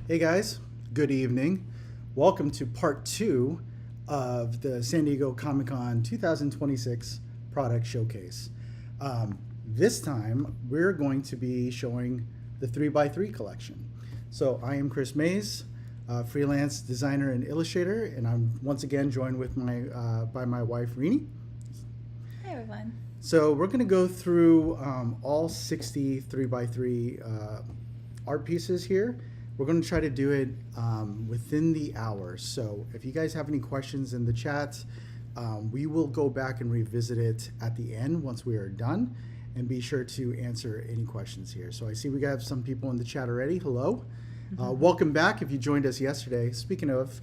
Hey guys, good evening. Welcome to part two of the San Diego Comic Con 2026 product showcase. This time we're going to be showing the 3x3 collection. So I am Chris Mays, freelance designer and illustrator, and I'm once again joined with by my wife Rini. Hi, everyone. So we're going to go through all 60 3x3 art pieces here. We're going to try to do it within the hour. So if you guys have any questions in the chat, we will go back and revisit it at the end once we are done, and be sure to answer any questions here. So I see we got some people in the chat already. Hello. Welcome back if you joined us yesterday. Speaking of,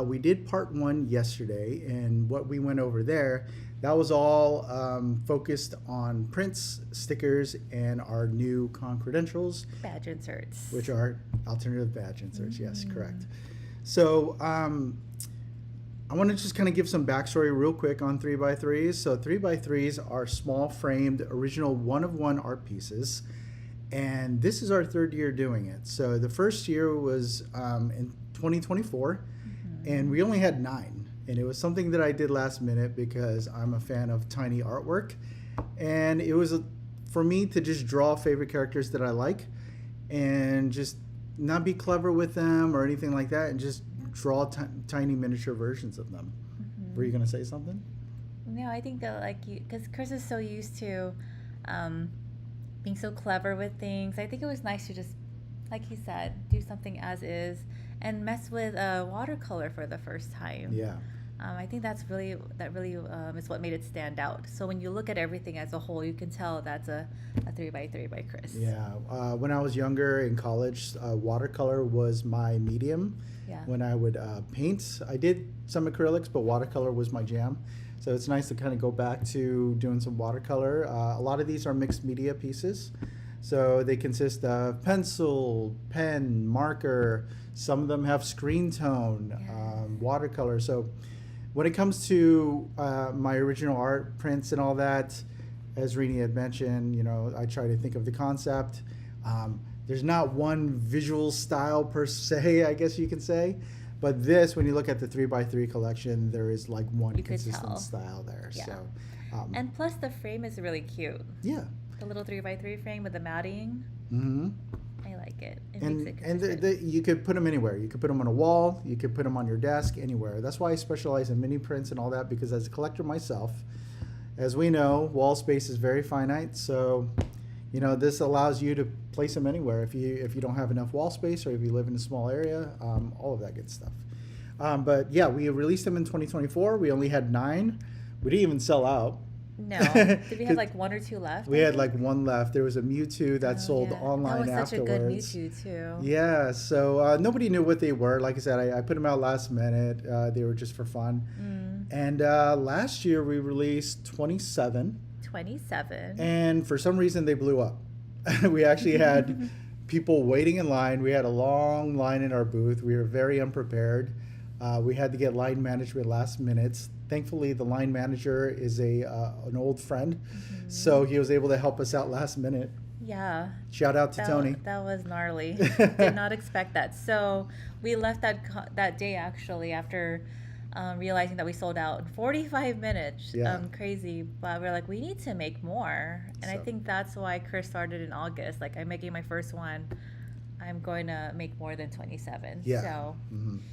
we did part one yesterday, and what we went over there, that was all focused on prints, stickers, and our new con credentials. Badge inserts. Which are alternative badge inserts, yes, correct. So I want to just kind of give some backstory real quick on 3x3s. So 3x3s are small framed, original one-of-one art pieces. And this is our third year doing it. So the first year was in 2024, and we only had 9. And it was something that I did last minute because I'm a fan of tiny artwork. And it was for me to just draw favorite characters that I like and just not be clever with them or anything like that, and just draw tiny miniature versions of them. Were you going to say something? No, I think that because Chris is so used to being so clever with things. I think it was nice to just, like he said, do something as is and mess with watercolor for the first time. Yeah. I think that really is what made it stand out. So when you look at everything as a whole, you can tell that's a 3x3 by Chris. Yeah. When I was younger in college, watercolor was my medium. Yeah. When I would paint, I did some acrylics, but watercolor was my jam. So it's nice to kind of go back to doing some watercolor. A lot of these are mixed media pieces. So they consist of pencil, pen, marker. Some of them have screen tone, watercolor. So when it comes to my original art, prints and all that, as Rini had mentioned, I try to think of the concept. There's not one visual style per se, I guess you can say. But this, when you look at the 3x3 collection, there is like one consistent style there. Yeah. So, and plus the frame is really cute. Yeah. The little 3x3 frame with the matting. Mm-hmm. I like it. And you could put them anywhere. You could put them on a wall. You could put them on your desk, anywhere. That's why I specialize in mini prints and all that, because as a collector myself, as we know, wall space is very finite. So, this allows you to place them anywhere if you don't have enough wall space, or if you live in a small area, all of that good stuff. But yeah, we released them in 2024. We only had 9. We didn't even sell out. No. Did we have like 1 or 2 left? We had like 1 left. There was a Mewtwo that sold online afterwards. That was such a good Mewtwo too. Yeah, so nobody knew what they were. Like I said, I put them out last minute. They were just for fun. And last year we released 27. 27. And for some reason they blew up. We actually had people waiting in line. We had a long line in our booth. We were very unprepared. We had to get line management last minute. Thankfully, the line manager is an old friend, so he was able to help us out last minute. Yeah. Shout out to Tony. That was gnarly. Did not expect that. So we left that day actually after realizing that we sold out in 45 minutes. Yeah. Crazy. But we're like, we need to make more. And I think that's why Chris started in August. Like, I'm making my first one. I'm going to make more than 27. Yeah. So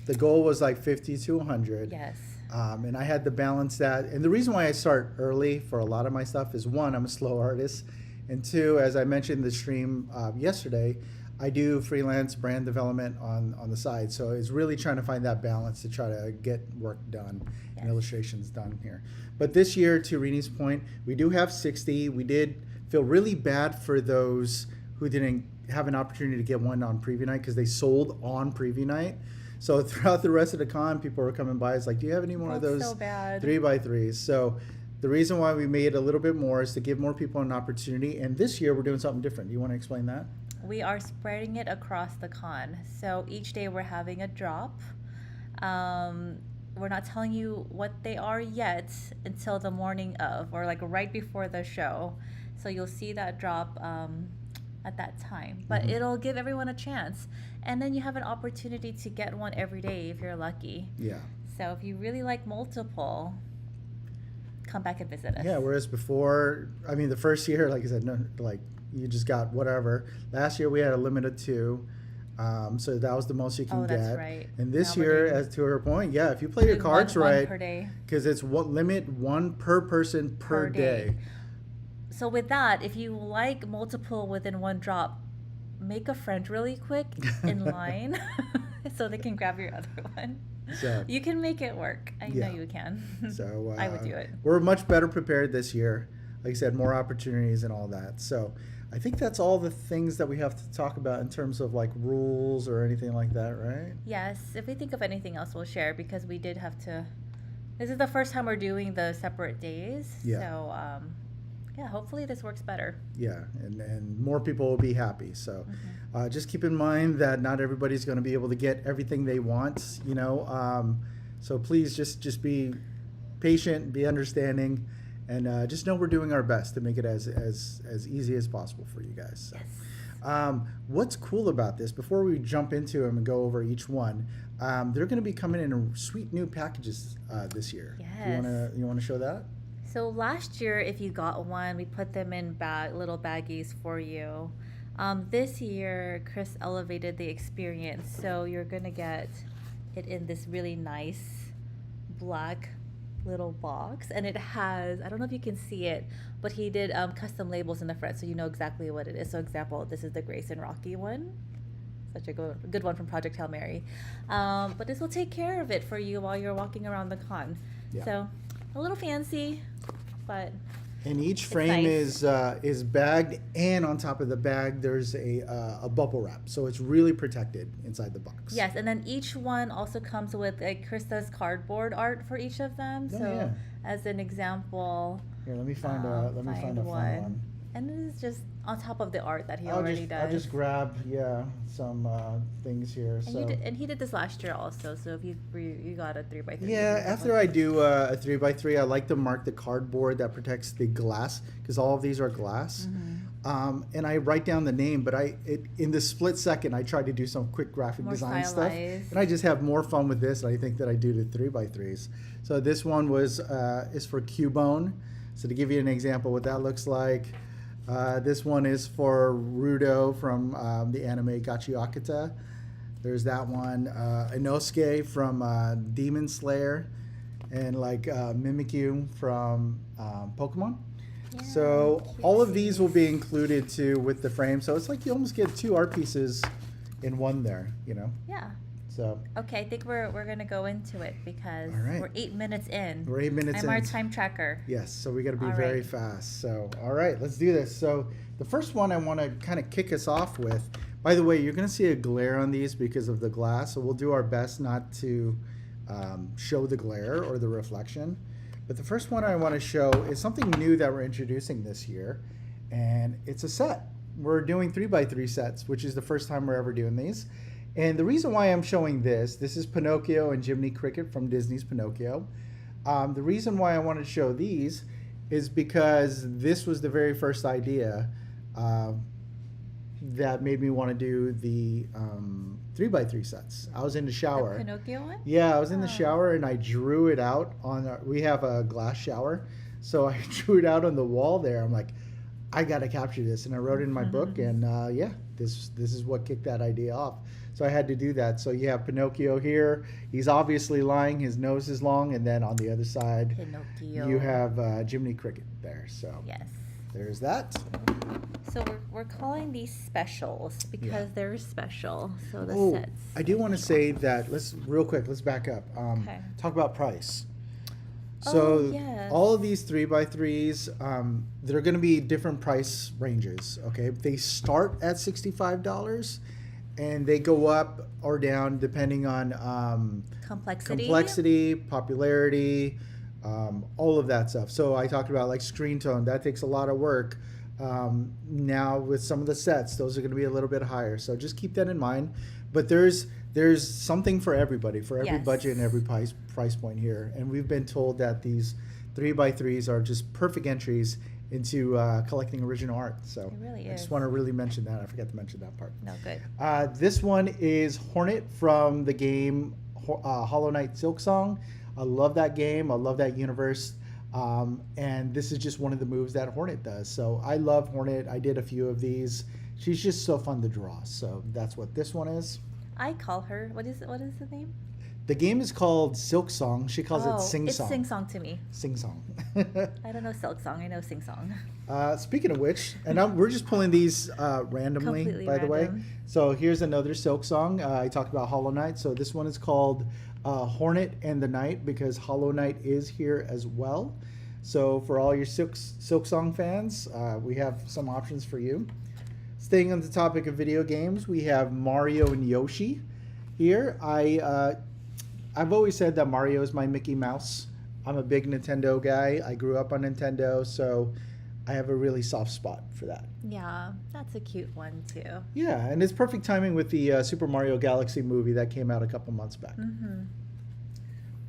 the goal was like 50 to 100. Yes. And I had to balance that. And the reason why I start early for a lot of my stuff is, 1, I'm a slow artist. And 2, as I mentioned in the stream yesterday, I do freelance brand development on the side. So it's really trying to find that balance to try to get work done and illustrations done here. But this year, to Rini's point, we do have 60. We did feel really bad for those who didn't have an opportunity to get one on preview night, because they sold on preview night. So throughout the rest of the con, people were coming by. It's like, do you have any more of those 3x3s? So the reason why we made a little bit more is to give more people an opportunity. And this year we're doing something different. Do you want to explain that? We are spreading it across the con. So each day we're having a drop. We're not telling you what they are yet until the morning of, or like right before the show. So you'll see that drop at that time, but it'll give everyone a chance. And then you have an opportunity to get one every day if you're lucky. Yeah. So if you really like multiple, come back and visit us. Yeah, whereas before, I mean, the first year, like I said, no, like you just got whatever. Last year we had a limit of 2, so that was the most you can Oh, get. that's right. And this Now we're year, doing- as to her point, yeah, if you play your doing cards one right, per day. because it's limit 1 per person per day. So with that, if you like multiple within one drop, make a friend really quick in line so they can grab your other one. So You can make it work. I Yeah. know you can. So I would do it. We're much better prepared this year. Like I said, more opportunities and all that. So I think that's all the things that we have to talk about in terms of like rules or anything like that, right? Yes, if we think of anything else, we'll share because we did have to. This is the first time we're doing the separate days. Yeah. So, yeah, hopefully this works better. Yeah, and more people will be happy. So just keep in mind that not everybody's going to be able to get everything they want, you know. So please just be patient, be understanding, and just know we're doing our best to make it as easy as possible for you guys. So. Yes. What's cool about this, before we jump into them and go over each one, they're going to be coming in sweet new packages this year. Yes. You wanna show that? So last year, if you got one, we put them in little baggies for you. This year, Chris elevated the experience, so you're gonna get it in this really nice black little box, and it has, I don't know if you can see it, but he did custom labels in the front, so you know exactly what it is. So example, this is the Grace and Rocky one. Such a good one from Project Hail Mary. But this will take care of it for you while you're walking around the con. Yeah. So a little fancy, but And each It's frame nice. is bagged, and on top of the bag there's a bubble wrap, so it's really protected inside the box. yes, and then each one also comes with like Krista's cardboard art for each of them. Oh, So yeah. as an example, Here, let me find a fun one. and this is just on top of the art that he I'll already I'll does. just grab some things here. And, So he did this last year also. So if you got a 3x3. yeah, after I do a 3x3, I like to mark the cardboard that protects the glass, because all of these are glass. And I write down the name, but in the split second I try to do some quick graphic More design stuff, stylized. and I just have more fun with this. I think that I do the 3x3s. So this one is for Cubone. So to give you an example, what that looks like. This one is for Rudo from the anime Gachiakata. There's that one. Inosuke from Demon Slayer, and like Mimikyu from Pokemon. So all of these will be included too with the frame. So it's like you almost get 2 art pieces in one there, you know. Yeah. So Okay, I think we're gonna go into it because All right. we're 8 minutes in. we're 8 minutes I'm in. our time tracker. Yes, so we got to be All very right. fast. So, all right, let's do this. So, the first one I want to kind of kick us off with. By the way, you're going to see a glare on these because of the glass, so we'll do our best not to show the glare or the reflection. But the first one I want to show is something new that we're introducing this year, and it's a set. We're doing 3x3 sets, which is the first time we're ever doing these. And the reason why I'm showing this is Pinocchio and Jiminy Cricket from Disney's Pinocchio. The reason why I wanted to show these is because this was the very first idea that made me want to do the 3x3 sets. I was in the shower. The Pinocchio one? Yeah, I was in the Oh. shower and I drew it out on. We have a glass shower, so I drew it out on the wall there. I'm like, I got to capture this, and I wrote it in my book, and yeah, this is what kicked that idea off. So I had to do that. So you have Pinocchio here. He's obviously lying. His nose is long, and then on the other side, Pinocchio. you have Jiminy Cricket there. So Yes. there's that. So we're calling these specials because Yeah. they're special. So the Oh, sets. I do want to say that. Let's back up. Okay. Talk about price. Oh, So yes. all of these 3x3s, they're going to be different price ranges. Okay, they start at $65, and they go up or down depending on complexity, popularity, all of that stuff. So I talked about like screen tone. That takes a lot of work. Now with some of the sets, those are going to be a little bit higher. So just keep that in mind. But there's something for everybody, for every Yes. budget and every price point here. And we've been told that these 3x3s are just perfect entries into collecting original art. So It really I just is. want to really mention that. I forgot to mention that part. No, good. This one is Hornet from the game Hollow Knight Silksong. I love that game. I love that universe. And this is just one of the moves that Hornet does. So I love Hornet. I did a few of these. She's just so fun to draw. So that's what this one is. I call her. What is the name? The game is called Silksong. She calls it Sing It's Song. Sing Song to me. Sing Song. I don't know Silk Song. I know Sing Song. Speaking of which, and we're just pulling these randomly, Completely by the way. random. So here's another Silk Song. I talked about Hollow Knight. So this one is called Hornet and the Knight because Hollow Knight is here as well. So for all your Silk Song fans, we have some options for you. Staying on the topic of video games, we have Mario and Yoshi here. I've always said that Mario is my Mickey Mouse. I'm a big Nintendo guy. I grew up on Nintendo, so I have a really soft spot for that. Yeah, that's a cute one too. Yeah, and it's perfect timing with the Super Mario Galaxy movie that came out a couple months back. Mm-hmm.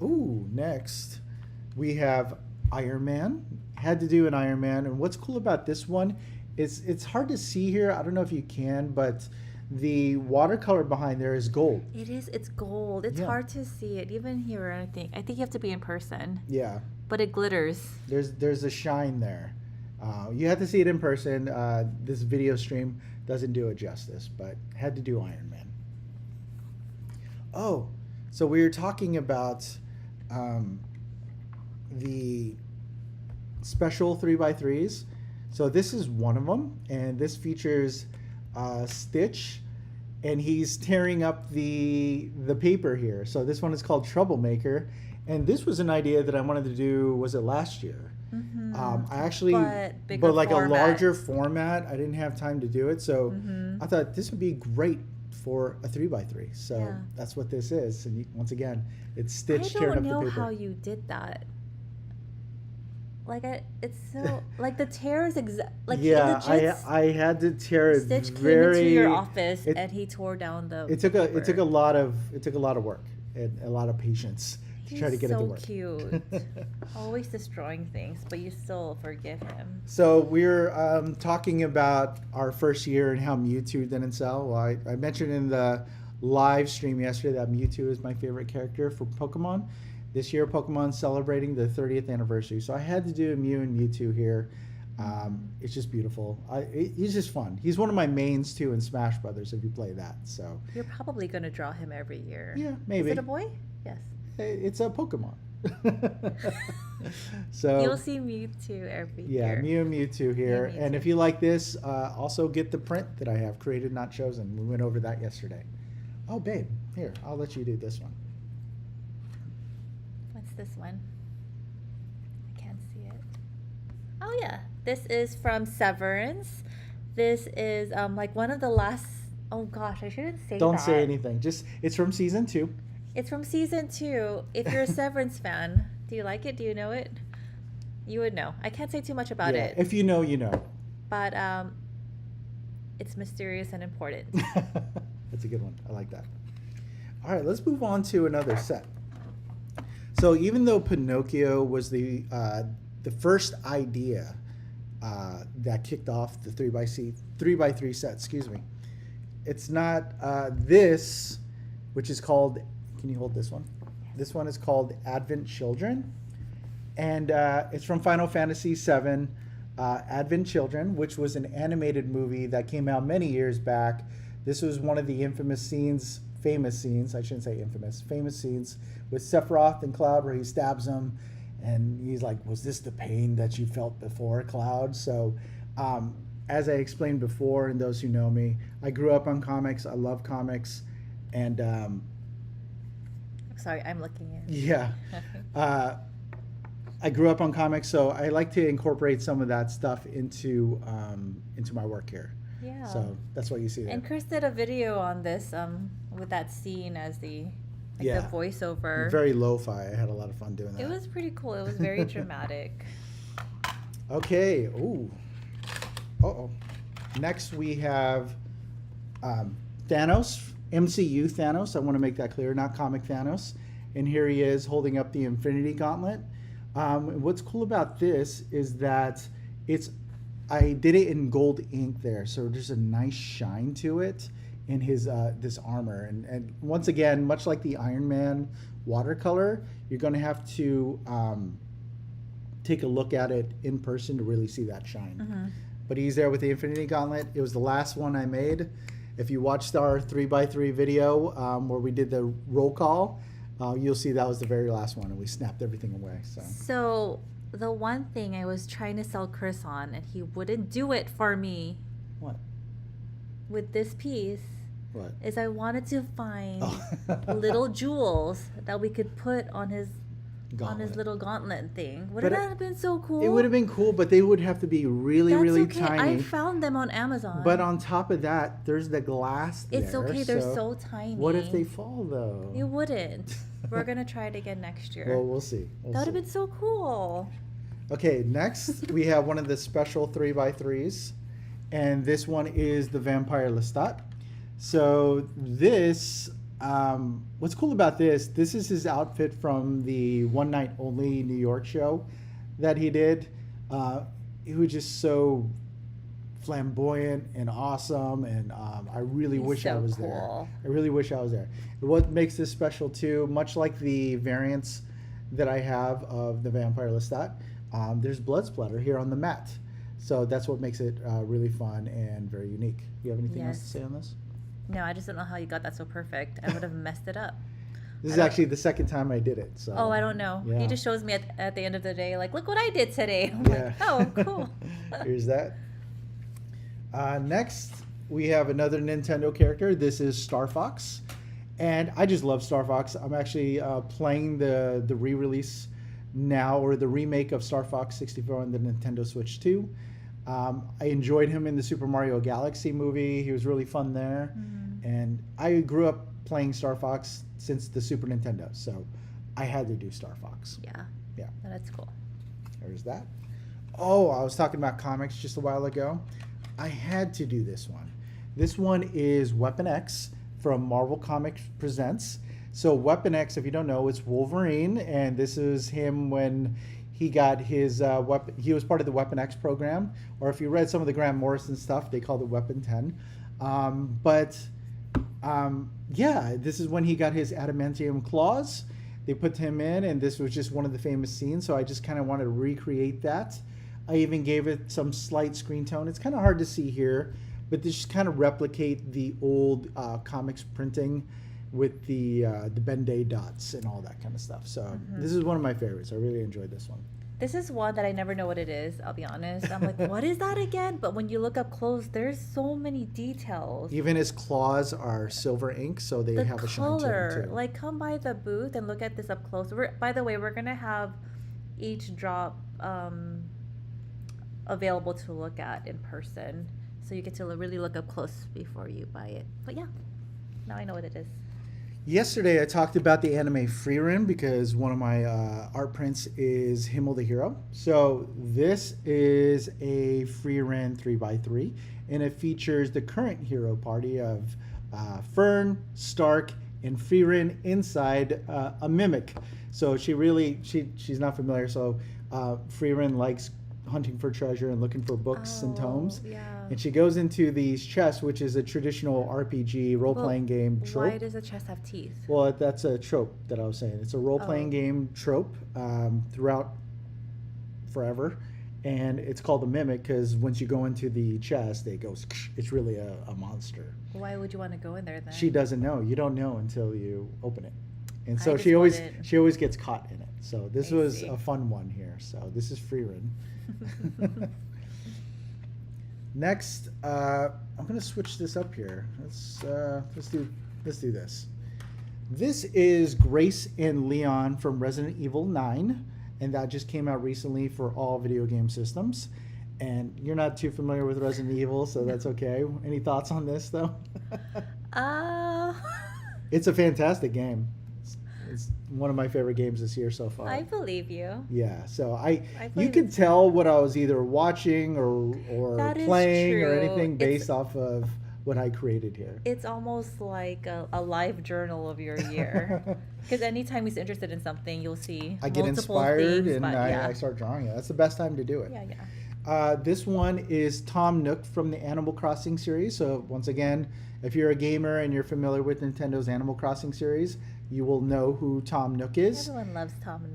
Ooh, next we have Iron Man. Had to do an Iron Man, and what's cool about this one is it's hard to see here. I don't know if you can, but the watercolor behind there is gold. It is. It's gold. It's Yeah. hard to see it even here. I think you have to be in person, Yeah, but it glitters. there's a shine there. You have to see it in person. This video stream doesn't do it justice, but had to do Iron Man. Oh, so we were talking about the special 3x3s. So this is one of them, and this features Stitch, and he's tearing up the paper here. So this one is called Troublemaker, and this was an idea that I wanted to do. Was it last year? Mm-hmm. I actually, But bigger like format. a larger format. I didn't have time to do it, so Mhm. I thought this would be great for a 3x3. So Yeah. that's what this is. And once again, it's I Stitch tearing don't up the know paper. how you did that. Like it's so like the tear is like Yeah, he legit I had to tear it Stitch very. came into your office it- and he tore down the. It took a paper. lot of work and a lot of patience to try to get it to so work. cute. Always destroying things, but you still forgive him. So we're talking about our first year and how Mewtwo didn't sell. Well, I mentioned in the live stream yesterday that Mewtwo is my favorite character for Pokemon. This year, Pokemon's celebrating the 30th anniversary, so I had to do a Mew and Mewtwo here. It's just beautiful. He's just fun. He's one of my mains too in Smash Brothers. If you play that, so You're probably gonna draw him every year. yeah, maybe Is it a boy? Yes. it's a Pokemon. So You'll see Mewtwo every yeah, year. Mew and Mewtwo here. Mew, And Mewtwo. if you like this, also get the print that I have, Created Not Chosen. We went over that yesterday. Oh, babe, here, I'll let you do this one. What's this one? I can't see it. Oh yeah, this is from Severance. This is like one of the last. Oh gosh, I shouldn't say Don't that. say anything. Just it's from season 2. It's from season 2. If you're a Severance fan, do you like it? Do you know it? You would know. I can't say too much about Yeah, it, if you know, you know. but it's mysterious and important. That's a good one. I like that. All right, let's move on to another set. So even though Pinocchio was the first idea that kicked off the 3x3 set, excuse me, it's not this, which is called. Can you hold this one? This one is called Advent Children, and it's from Final Fantasy VII. Advent Children, which was an animated movie that came out many years back. This was one of the famous scenes, I shouldn't say infamous, famous scenes with Sephiroth and Cloud where he stabs him and he's like, was this the pain that you felt before, Cloud? So as I explained before, and those who know me, I grew up on comics. I love comics. And Sorry, I'm looking at it. yeah, I grew up on comics, so I like to incorporate some of that stuff into my work here. Yeah. So that's what you see there. And Chris did a video on this with that scene as the the voiceover. Very lo-fi. I had a lot of fun doing that. It was pretty cool. It was very dramatic. Okay. Ooh. Uh-oh. Next we have Thanos, MCU Thanos. I want to make that clear, not comic Thanos. And here he is holding up the Infinity Gauntlet. What's cool about this is that It's I did it in gold ink there, so there's a nice shine to it in his this armor. And once again, much like the Iron Man watercolor, you're going to have to take a look at it in person to really see that shine. Mm-hmm. But he's there with the Infinity Gauntlet. It was the last one I made. If you watched our 3x3 video where we did the roll call, you'll see that was the very last one, and we snapped everything away. So the one thing I was trying to sell Chris on, and he wouldn't do it for me What? with this piece, What? is I wanted to find Oh. little jewels that we could put on his Gauntlet. little gauntlet thing. But Wouldn't that have been so cool? It would have been cool, but they would have to be really, That's really okay. tiny. I found them on Amazon. But on top of that, there's the glass there. It's okay. They're so tiny. What if they fall, though? It wouldn't. We're gonna try it again next year. Well, we'll see. That would have been so cool. Okay, next we have one of the special 3x3s, and this one is the Vampire Lestat. So this, what's cool about this is his outfit from the One Night Only New York show that he did. It was just so flamboyant and awesome, and I really He's wish I so was cool. there. I really wish I was there. What makes this special too, much like the variants that I have of the Vampire Lestat, there's blood splatter here on the mat. So that's what makes it really fun and very unique. You have anything else to Yes. say on this? No, I just don't know how you got that so perfect. I would have messed it up. This is actually the second time I did it. So Oh, I don't know. Yeah. He just shows me at the end of the day, like, look what I did today. I'm Yeah. like, oh, cool. Here's that. Next, we have another Nintendo character. This is Star Fox. And I just love Star Fox. I'm actually playing the re-release now, or the remake of Star Fox 64 on the Nintendo Switch 2. I enjoyed him in the Super Mario Galaxy movie. He was really fun there. Mm-hmm. And I grew up playing Star Fox since the Super Nintendo. So I had to do Star Fox. Yeah. Yeah. That's cool. There's that. Oh, I was talking about comics just a while ago. I had to do this one. This one is Weapon X from Marvel Comics Presents. So Weapon X, if you don't know, it's Wolverine, and this is him when he got his weapon. He was part of the Weapon X program, or if you read some of the Grant Morrison stuff, they called it Weapon 10. Yeah, this is when he got his adamantium claws. They put him in, and this was just one of the famous scenes, so I just kind of wanted to recreate that. I even gave it some slight screen tone. It's kind of hard to see here, but this just kind of replicate the old comics printing with the Ben-Day dots and all that kind of stuff. So this is one of my favorites. I really enjoyed this one. This is one that I never know what it is, I'll be honest. I'm like, what is that again? But when you look up close, there's so many details. Even his claws are silver ink, so they The have a shine to them color, too. like, come by the booth and look at this up close. By the way, we're gonna have each drop available to look at in person, so you get to really look up close before you buy it. But yeah, now I know what it is. Yesterday, I talked about the anime Frieren because one of my art prints is Himmel the Hero. So this is a Frieren 3x3, and it features the current hero party of Fern, Stark, and Frieren inside a mimic. So she's not familiar. So Frieren likes hunting for treasure and looking for books and tomes. Yeah. And she goes into these chests, which is a traditional RPG role-playing game trope. Why does a chest have teeth? Well, that's a trope that I was saying. It's a role-playing game trope throughout forever. And it's called a mimic because once you go into the chest, it goes, it's really a monster. Why would you want to go in there then? She doesn't know. You don't know until you open it. And so I just she wanted- always gets caught in it. So this I was see. a fun one here. So this is Frieren. Next, I'm gonna switch this up here. Let's do this. This is Grace and Leon from Resident Evil 9, and that just came out recently for all video game systems. And you're not too familiar with Resident Evil, so that's okay. Any thoughts on this though? It's a fantastic game. It's one of my favorite games this year so far. I believe you. Yeah, so I you believe could it's- tell what I was either watching or That is playing or true. anything It's- based off of what I created here. It's almost like a live journal of your year. Because anytime he's interested in something, you'll see I get multiple inspired things, and but yeah. I start drawing it. That's the best time to do it. Yeah. This one is Tom Nook from the Animal Crossing series. So once again, if you're a gamer and you're familiar with Nintendo's Animal Crossing series, you will know who Tom Nook is. Everyone loves Tom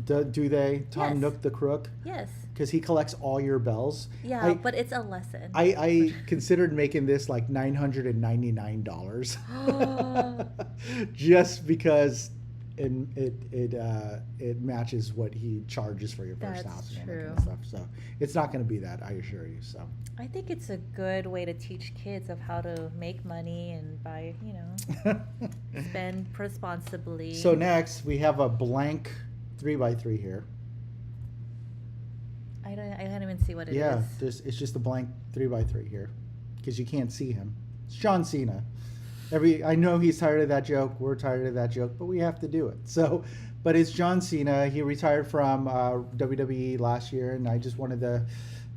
Nook. Do they? Tom Yes. Nook the Crook? Yes. Because he collects all your bells. Yeah, but it's a lesson. I considered making this like $999 just because it matches what he charges for your first That's house and all that true. kind of stuff. So it's not going to be that, I assure you. So I think it's a good way to teach kids of how to make money and buy, spend responsibly. so next we have a blank 3x3 here. I can't even see what it is. It's just a blank 3x3 here because you can't see him. It's John Cena. I know he's tired of that joke. We're tired of that joke, but we have to do it. So, but it's John Cena. He retired from WWE last year, and I just wanted to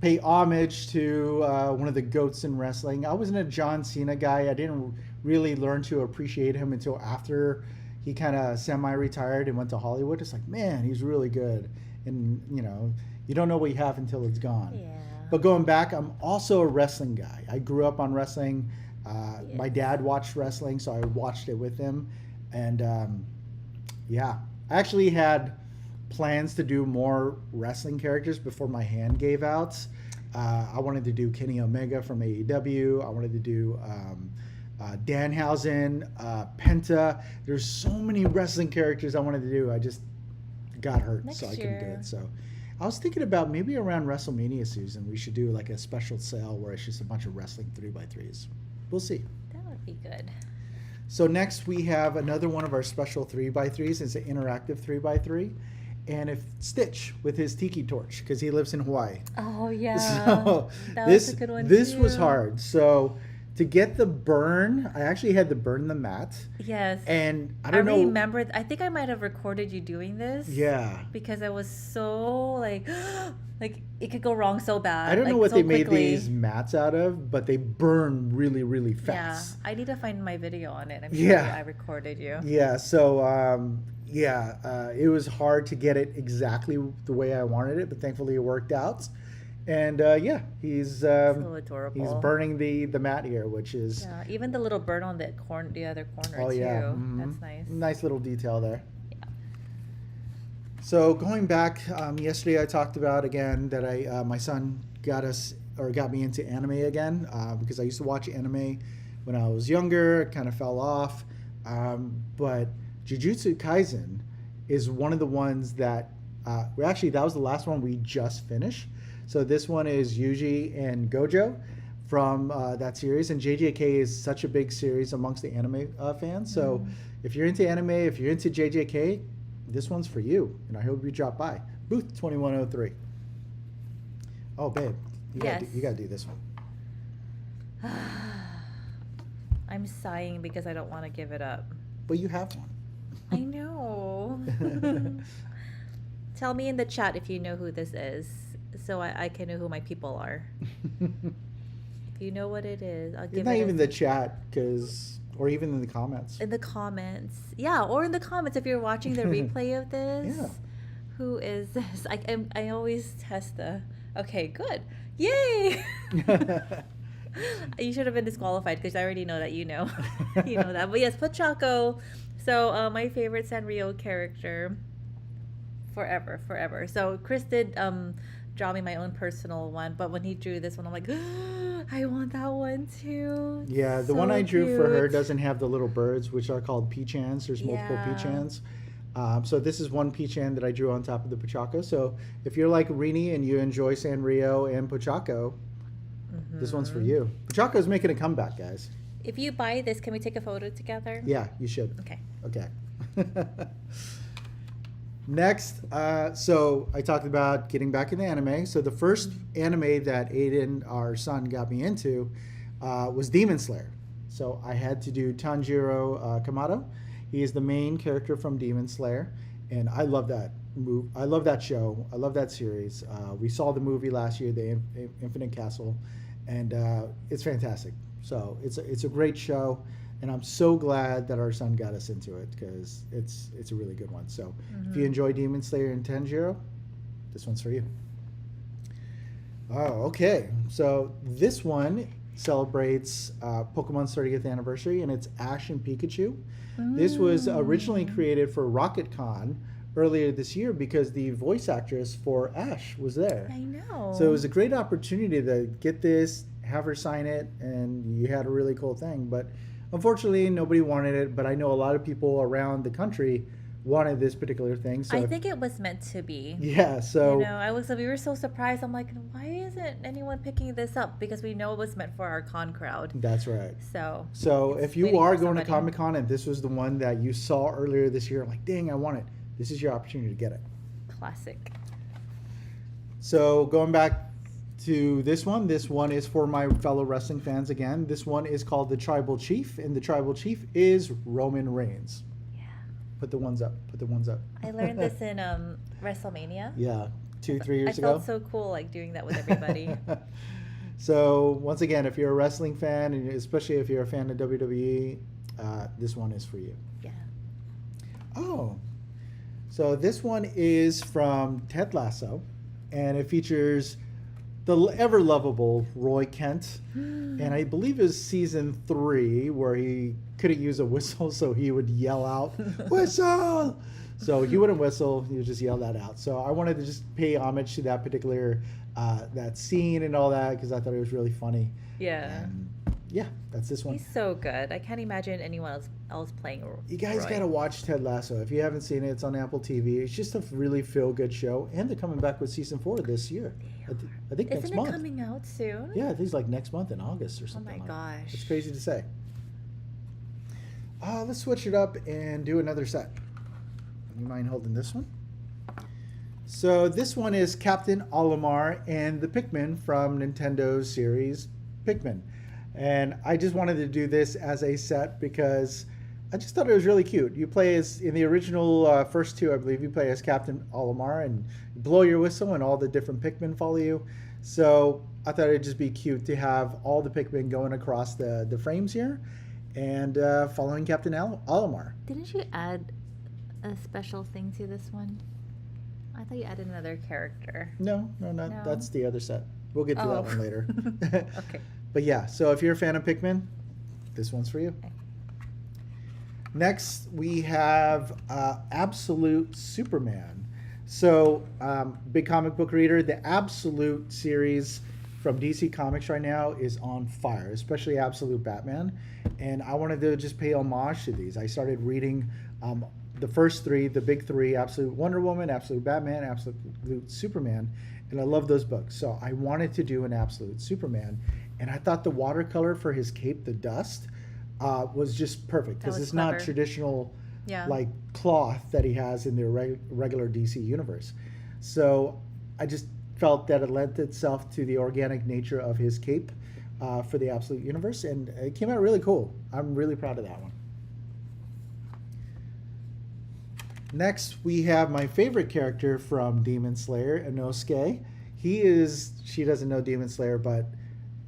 pay homage to one of the GOATs in wrestling. I wasn't a John Cena guy. I didn't really learn to appreciate him until after he kind of semi-retired and went to Hollywood. It's like, man, he's really good. And, you don't know what you have until it's gone. Yeah. But going back, I'm also a wrestling guy. I grew up on wrestling. My dad watched wrestling, so I watched it with him. And I actually had plans to do more wrestling characters before my hand gave out. I wanted to do Kenny Omega from AEW. I wanted to do Danhausen, Penta. There's so many wrestling characters I wanted to do. I just got hurt, so I couldn't do it. So I was thinking about maybe around WrestleMania season, we should do like a special sale where it's just a bunch of wrestling 3x3s. We'll see. That would be good. So next we have another one of our special 3x3s. It's an interactive 3x3. And it's Stitch with his tiki torch because he lives in Hawaii. Oh, yeah. So that this, was a good one, this too. was hard. So to get the burn, I actually had to burn the mat. Yes. And I don't know. remember. I think I might have recorded you doing this. Yeah. Because I was so like it could go wrong so bad. I don't know like, what so they made quickly. these mats out of, but they burn really, really Yeah, fast. I need to find my video on it. I'm sure Yeah. I recorded you. Yeah. So, it was hard to get it exactly the way I wanted it, but thankfully it worked out. And he's So adorable. he's burning the mat here, which is Yeah, even the little bird on the other corner too. Mhm. That's nice. Nice little detail there. Yeah. So going back, yesterday I talked about again that my son got me into anime again because I used to watch anime when I was younger. It kind of fell off, but Jujutsu Kaisen is one of the ones that that was the last one we just finished. So this one is Yuji and Gojo from that series, and JJK is such a big series amongst the anime fans. So if you're into anime, if you're into JJK, this one's for you, and I hope you drop by. Booth 2103. Oh, babe, you gotta do this one. I'm sighing because I don't want to give it up. But you have one. I know. Tell me in the chat if you know who this is, so I can know who my people are. If you know what it is, I'll give It's not it even the chat, or even in the comments. in the comments. Yeah, or in the comments if you're watching the replay of this. Yeah. Who is this? I always test the. Okay, good. Yay! You should have been disqualified because I already know that you know. You know that. But yes, Pochako. So my favorite Sanrio character. Forever. So Chris did draw me my own personal one, but when he drew this one, I'm like, I want that one too. Yeah, the So one I drew for her cute. doesn't have the little birds, which are called Peachans. There's multiple Yeah. Peachans. So this is one Peachan that I drew on top of the Pochako. So if you're like Rini and you enjoy Sanrio and Pochako, this one's for you. Pochako's making a comeback, guys. If you buy this, can we take a photo together? Yeah, you should. Okay. Okay. Next, so I talked about getting back in the anime. So the first anime that Aiden, our son, got me into was Demon Slayer. So I had to do Tanjiro Kamado. He is the main character from Demon Slayer, and I love that movie. I love that show. I love that series. We saw the movie last year, The Infinite Castle, and it's fantastic. So it's a great show. And I'm so glad that our son got us into it because it's a really good one. So if you enjoy Demon Slayer and Tanjiro, this one's for you. Oh, okay. So this one celebrates Pokemon's 30th anniversary, and it's Ash and Pikachu. This was originally Mm. created for RocketCon earlier this year because the voice actress for Ash was there. I know. So it was a great opportunity to get this, have her sign it, and you had a really cool thing. But unfortunately, nobody wanted it. But I know a lot of people around the country wanted this particular thing. So I think it was meant to be. yeah, so We were so surprised. I'm like, why isn't anyone picking this up? Because we know it was meant for our con crowd. that's right. So, So it's if you waiting are for going to somebody. Comic Con and this was the one that you saw earlier this year, like, dang, I want it. This is your opportunity to get it. Classic. So going back to this one is for my fellow wrestling fans again. This one is called the Tribal Chief, and the Tribal Chief is Roman Reigns. Yeah. Put the ones up. Put the ones up. I learned this in WrestleMania. Yeah, 3 years I ago. felt so cool like doing that with everybody. So once again, if you're a wrestling fan, and especially if you're a fan of WWE, this one is for you. Yeah. Oh, so this one is from Ted Lasso, and it features the ever lovable Roy Kent, and I believe it's season 3 where he couldn't use a whistle, so he would yell out "whistle." So he wouldn't whistle; he would just yell that out. So I wanted to just pay homage to that particular that scene and all that because I thought it was really funny. Yeah. And yeah, that's this one. He's so good. I can't imagine anyone else playing. You guys Roy. got to watch Ted Lasso. If you haven't seen it, it's on Apple TV. It's just a really feel-good show, and they're coming back with season 4 this year. I think next Isn't it month. coming out soon? Yeah, I think it's like next month in August or Oh something. my like that. gosh. It's crazy to say. Let's switch it up and do another set. You mind holding this one? So this one is Captain Olimar and the Pikmin from Nintendo's series Pikmin. And I just wanted to do this as a set because I just thought it was really cute. You play as, in the original first 2, I believe, you play as Captain Olimar and you blow your whistle and all the different Pikmin follow you. So I thought it'd just be cute to have all the Pikmin going across the frames here and following Captain Olimar. Didn't you add a special thing to this one? I thought you added another character. No, No? that's the other set. We'll get to that one later. Okay. But yeah, so if you're a fan of Pikmin, this one's for you. Okay. Next, we have Absolute Superman. So, big comic book reader, the Absolute series from DC Comics right now is on fire, especially Absolute Batman. And I wanted to just pay homage to these. I started reading the first 3, the big 3, Absolute Wonder Woman, Absolute Batman, Absolute Superman. And I love those books. So I wanted to do an Absolute Superman. And I thought the watercolor for his cape, the dust, was just perfect because was it's not clever. traditional Yeah. like cloth that he has in the regular DC universe. So I just felt that it lent itself to the organic nature of his cape for the Absolute Universe, and it came out really cool. I'm really proud of that one. Next, we have my favorite character from Demon Slayer, Inosuke. She doesn't know Demon Slayer, but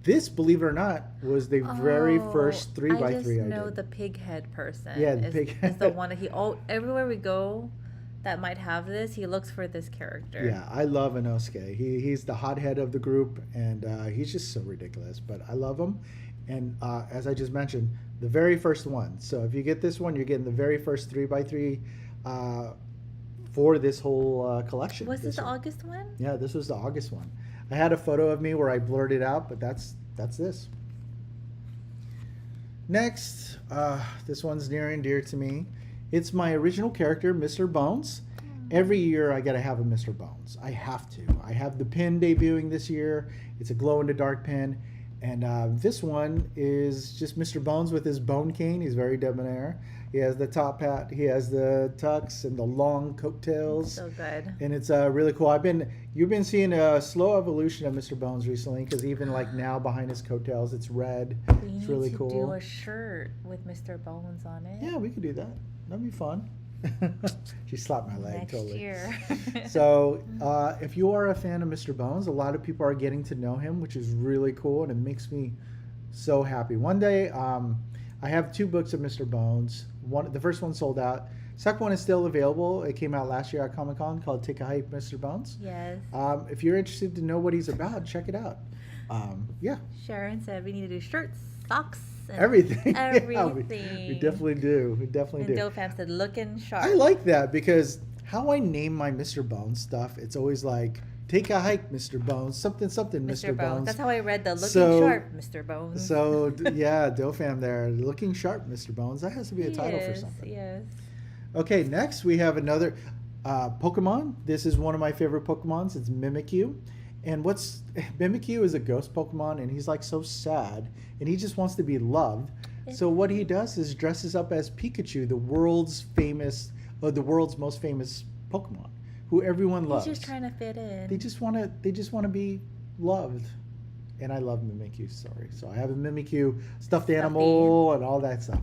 this, believe it or not, was the very first 3x3 I just I know did. the pig head person. Yeah, the is, pig is head. the one that everywhere we go that might have this, he looks for this character. Yeah, I love Inosuke. He's the hothead of the group, and he's just so ridiculous. But I love him. And as I just mentioned, the very first one. So if you get this one, you're getting the very first 3x3 for this whole collection. Was this the year. August one? Yeah, this was the August one. I had a photo of me where I blurred it out, but that's this. Next, this one's near and dear to me. It's my original character, Mr. Bones. Every year I gotta have a Mr. Bones. I have to. I have the pin debuting this year. It's a glow-in-the-dark pin. And this one is just Mr. Bones with his bone cane. He's very debonair. He has the top hat. He has the tux and the long coattails. So good. And it's really cool. You've been seeing a slow evolution of Mr. Bones recently because even like now behind his coattails, it's red. We It's need really to cool. do a shirt with Mr. Bones on it. Yeah, we could do that. That'd be fun. She slapped my leg Next totally. year. So, if you are a fan of Mr. Bones, a lot of people are getting to know him, which is really cool, and it makes me so happy. One day, I have 2 books of Mr. Bones. The first one sold out. Second one is still available. It came out last year at Comic Con, called Take a Hike, Mr. Bones. Yes. If you're interested to know what he's about, check it out. Yeah, Sharon said we need to do shirts, socks, and everything. everything. Yeah, we definitely do. We definitely And do. Dofam said looking sharp. I like that because how I name my Mr. Bones stuff, it's always like, take a hike, Mr. Bones, something, Mr. Bones. That's how I read the looking So- sharp, Mr. Bones. So, yeah, Dofam there, looking sharp, Mr. Bones. That has to be a title for Yes, something. Yes. Okay, next we have another Pokemon. This is one of my favorite Pokemons. It's Mimikyu. And Mimikyu is a ghost Pokemon, and he's like so sad, and he just wants to be loved. So what he does is dresses up as Pikachu, the world's most famous Pokemon, who everyone loves. He's just trying to fit in. They just want to be loved. And I love Mimikyu, sorry. So I have a Mimikyu stuffed animal and all that stuff.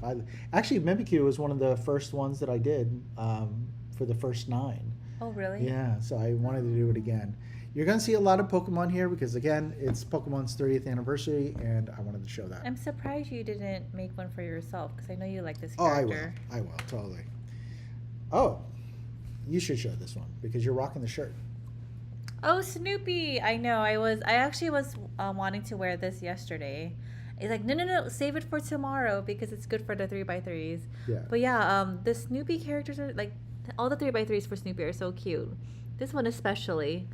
Actually, Mimikyu was one of the first ones that I did for the first 9. Oh, really? Yeah, so I wanted to do it again. You're going to see a lot of Pokemon here because, again, it's Pokemon's 30th anniversary, and I wanted to show that. I'm surprised you didn't make one for yourself because I know you like this Oh, character. I will, totally. Oh, you should show this one because you're rocking the shirt. Oh, Snoopy! I know. I actually was wanting to wear this yesterday. It's like, no, save it for tomorrow because it's good for the 3x3s. Yeah. But yeah, the Snoopy characters are like, all the 3x3s for Snoopy are so cute. This one especially.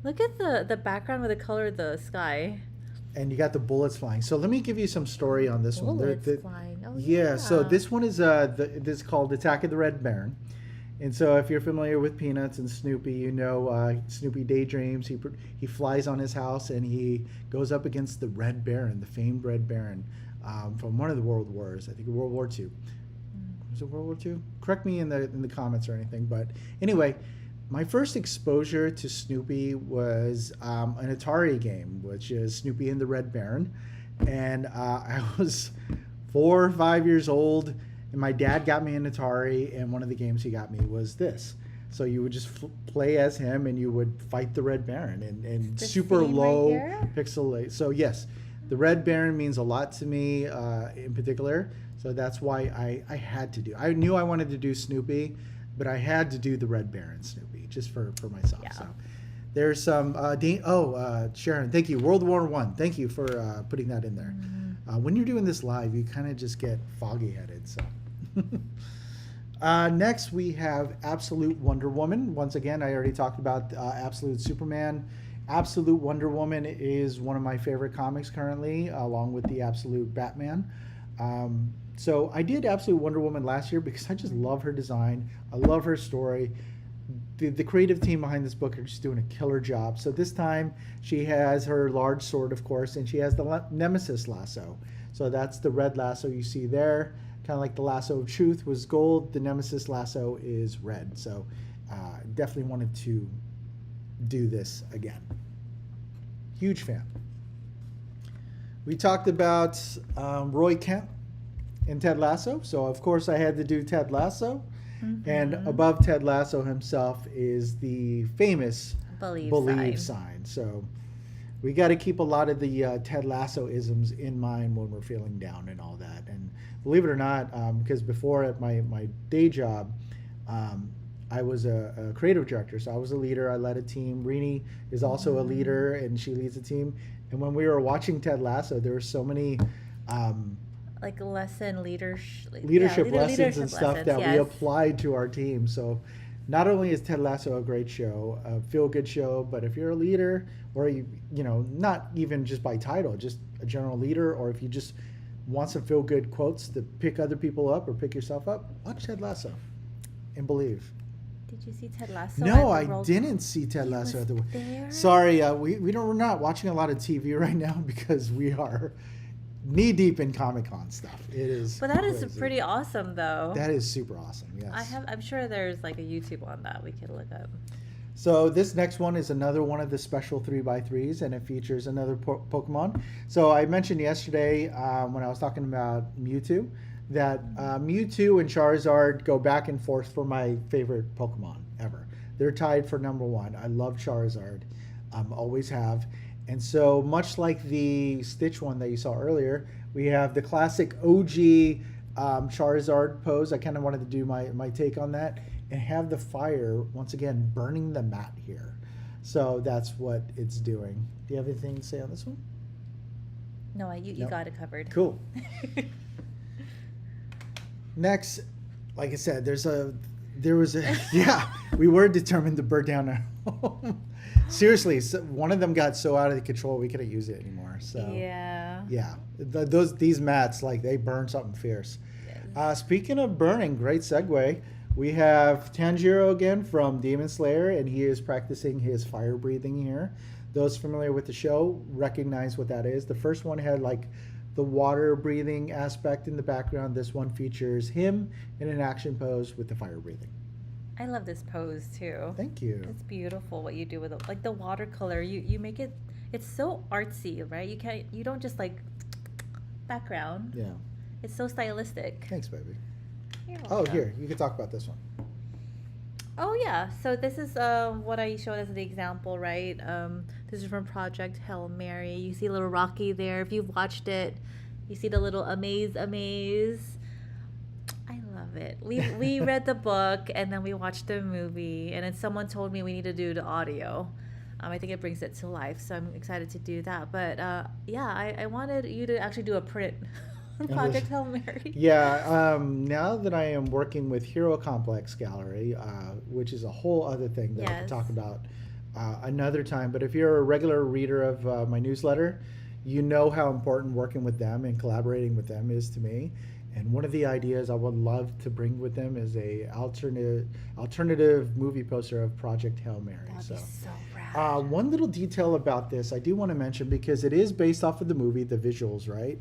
Look at the background with the color of the sky. And you got the bullets flying. So let me give you some story on this one. Bullets flying. Oh, Yeah, so this one is this is called Attack of the Red Baron. And so if you're familiar with Peanuts and Snoopy, you know Snoopy daydreams. He flies on his house and he goes up against the Red Baron, the famed Red Baron from one of the World Wars. I think World War II. Was it World War II? Correct me in the comments or anything. But anyway, my first exposure to Snoopy was an Atari game, which is Snoopy and the Red Baron. And I was 4 or 5 years old. And my dad got me an Atari, and one of the games he got me was this. So you would just play as him, and you would fight the Red Baron, and super low pixel. So yes, the Red Baron means a lot to me in particular. So that's why I had to do. I knew I wanted to do Snoopy, but I had to do the Red Baron Snoopy just for myself. Yeah. So there's some. Sharon, thank you. World War I. Thank you for putting that in there. When you're doing this live, you kind of just get foggy-headed. So next we have Absolute Wonder Woman. Once again, I already talked about Absolute Superman. Absolute Wonder Woman is one of my favorite comics currently, along with the Absolute Batman. So I did Absolute Wonder Woman last year because I just love her design. I love her story. The creative team behind this book are just doing a killer job. So this time she has her large sword, of course, and she has the Nemesis lasso. So that's the red lasso you see there. Kind of like the lasso of truth was gold. The Nemesis lasso is red. So definitely wanted to do this again. Huge fan. We talked about Roy Kent and Ted Lasso. So of course I had to do Ted Lasso. Mm-hmm. And above Ted Lasso himself is the famous Believe sign. So we got to keep a lot of the Ted Lasso isms in mind when we're feeling down and all that. And believe it or not, because before at my day job, I was a creative director. So I was a leader. I led a team. Rini is also a leader, and she leads a team. And when we were watching Ted Lasso, there were so many like leadership lessons and stuff that we applied to our team. So not only is Ted Lasso a great show, a feel-good show, but if you're a leader, or you know, not even just by title, just a general leader, or if you just want some feel-good quotes to pick other people up or pick yourself up, watch Ted Lasso and believe. Did you see Ted Lasso? No, I didn't see Ted Lasso at the. Sorry, we're not watching a lot of TV right now because we are knee deep in Comic-Con stuff. It is. But that is pretty awesome, though. That is super awesome. Yes. I'm sure there's like a YouTube on that we could look up. So this next one is another one of the special 3x3s, and it features another Pokemon. So I mentioned yesterday when I was talking about Mewtwo that Mewtwo and Charizard go back and forth for my favorite Pokemon ever. They're tied for number 1. I love Charizard, always have. And so much like the Stitch one that you saw earlier, we have the classic OG Charizard pose. I kind of wanted to do my take on that and have the fire once again burning the mat here. So that's what it's doing. Do you have anything to say on this one? No, you Nope. got it covered. Cool. Next, like I said, there was a yeah, we were determined to burn down our home. Seriously, so one of them got so out of control we couldn't use it anymore. So Yeah. these mats, like, they burn something fierce. Yes. Speaking of burning, great segue. We have Tanjiro again from Demon Slayer, and he is practicing his fire breathing here. Those familiar with the show recognize what that is. The first one had like the water breathing aspect in the background. This one features him in an action pose with the fire breathing. I love this pose too. Thank you. It's beautiful what you do with it. Like the watercolor, you make it. It's so artsy, right? You don't just like background. Yeah. It's so stylistic. Thanks, baby. You're Oh, welcome. here, you can talk about this one. Oh yeah. So this is what I showed as the example, right? This is from Project Hail Mary. You see little Rocky there. If you've watched it, you see the little amaze. I love it. We read the book and then we watched the movie, and then someone told me we need to do the audio. I think it brings it to life, so I'm excited to do that. But yeah, I wanted you to actually do a print on Project Hail Mary. Yeah, now that I am working with Hero Complex Gallery, which is a whole other thing that I can Yes. talk about another time. But if you're a regular reader of my newsletter, you know how important working with them and collaborating with them is to me. And one of the ideas I would love to bring with them is a alternative movie poster of Project Hail Mary. That'd be so rad. One little detail about this I do want to mention, because it is based off of the movie, the visuals, right?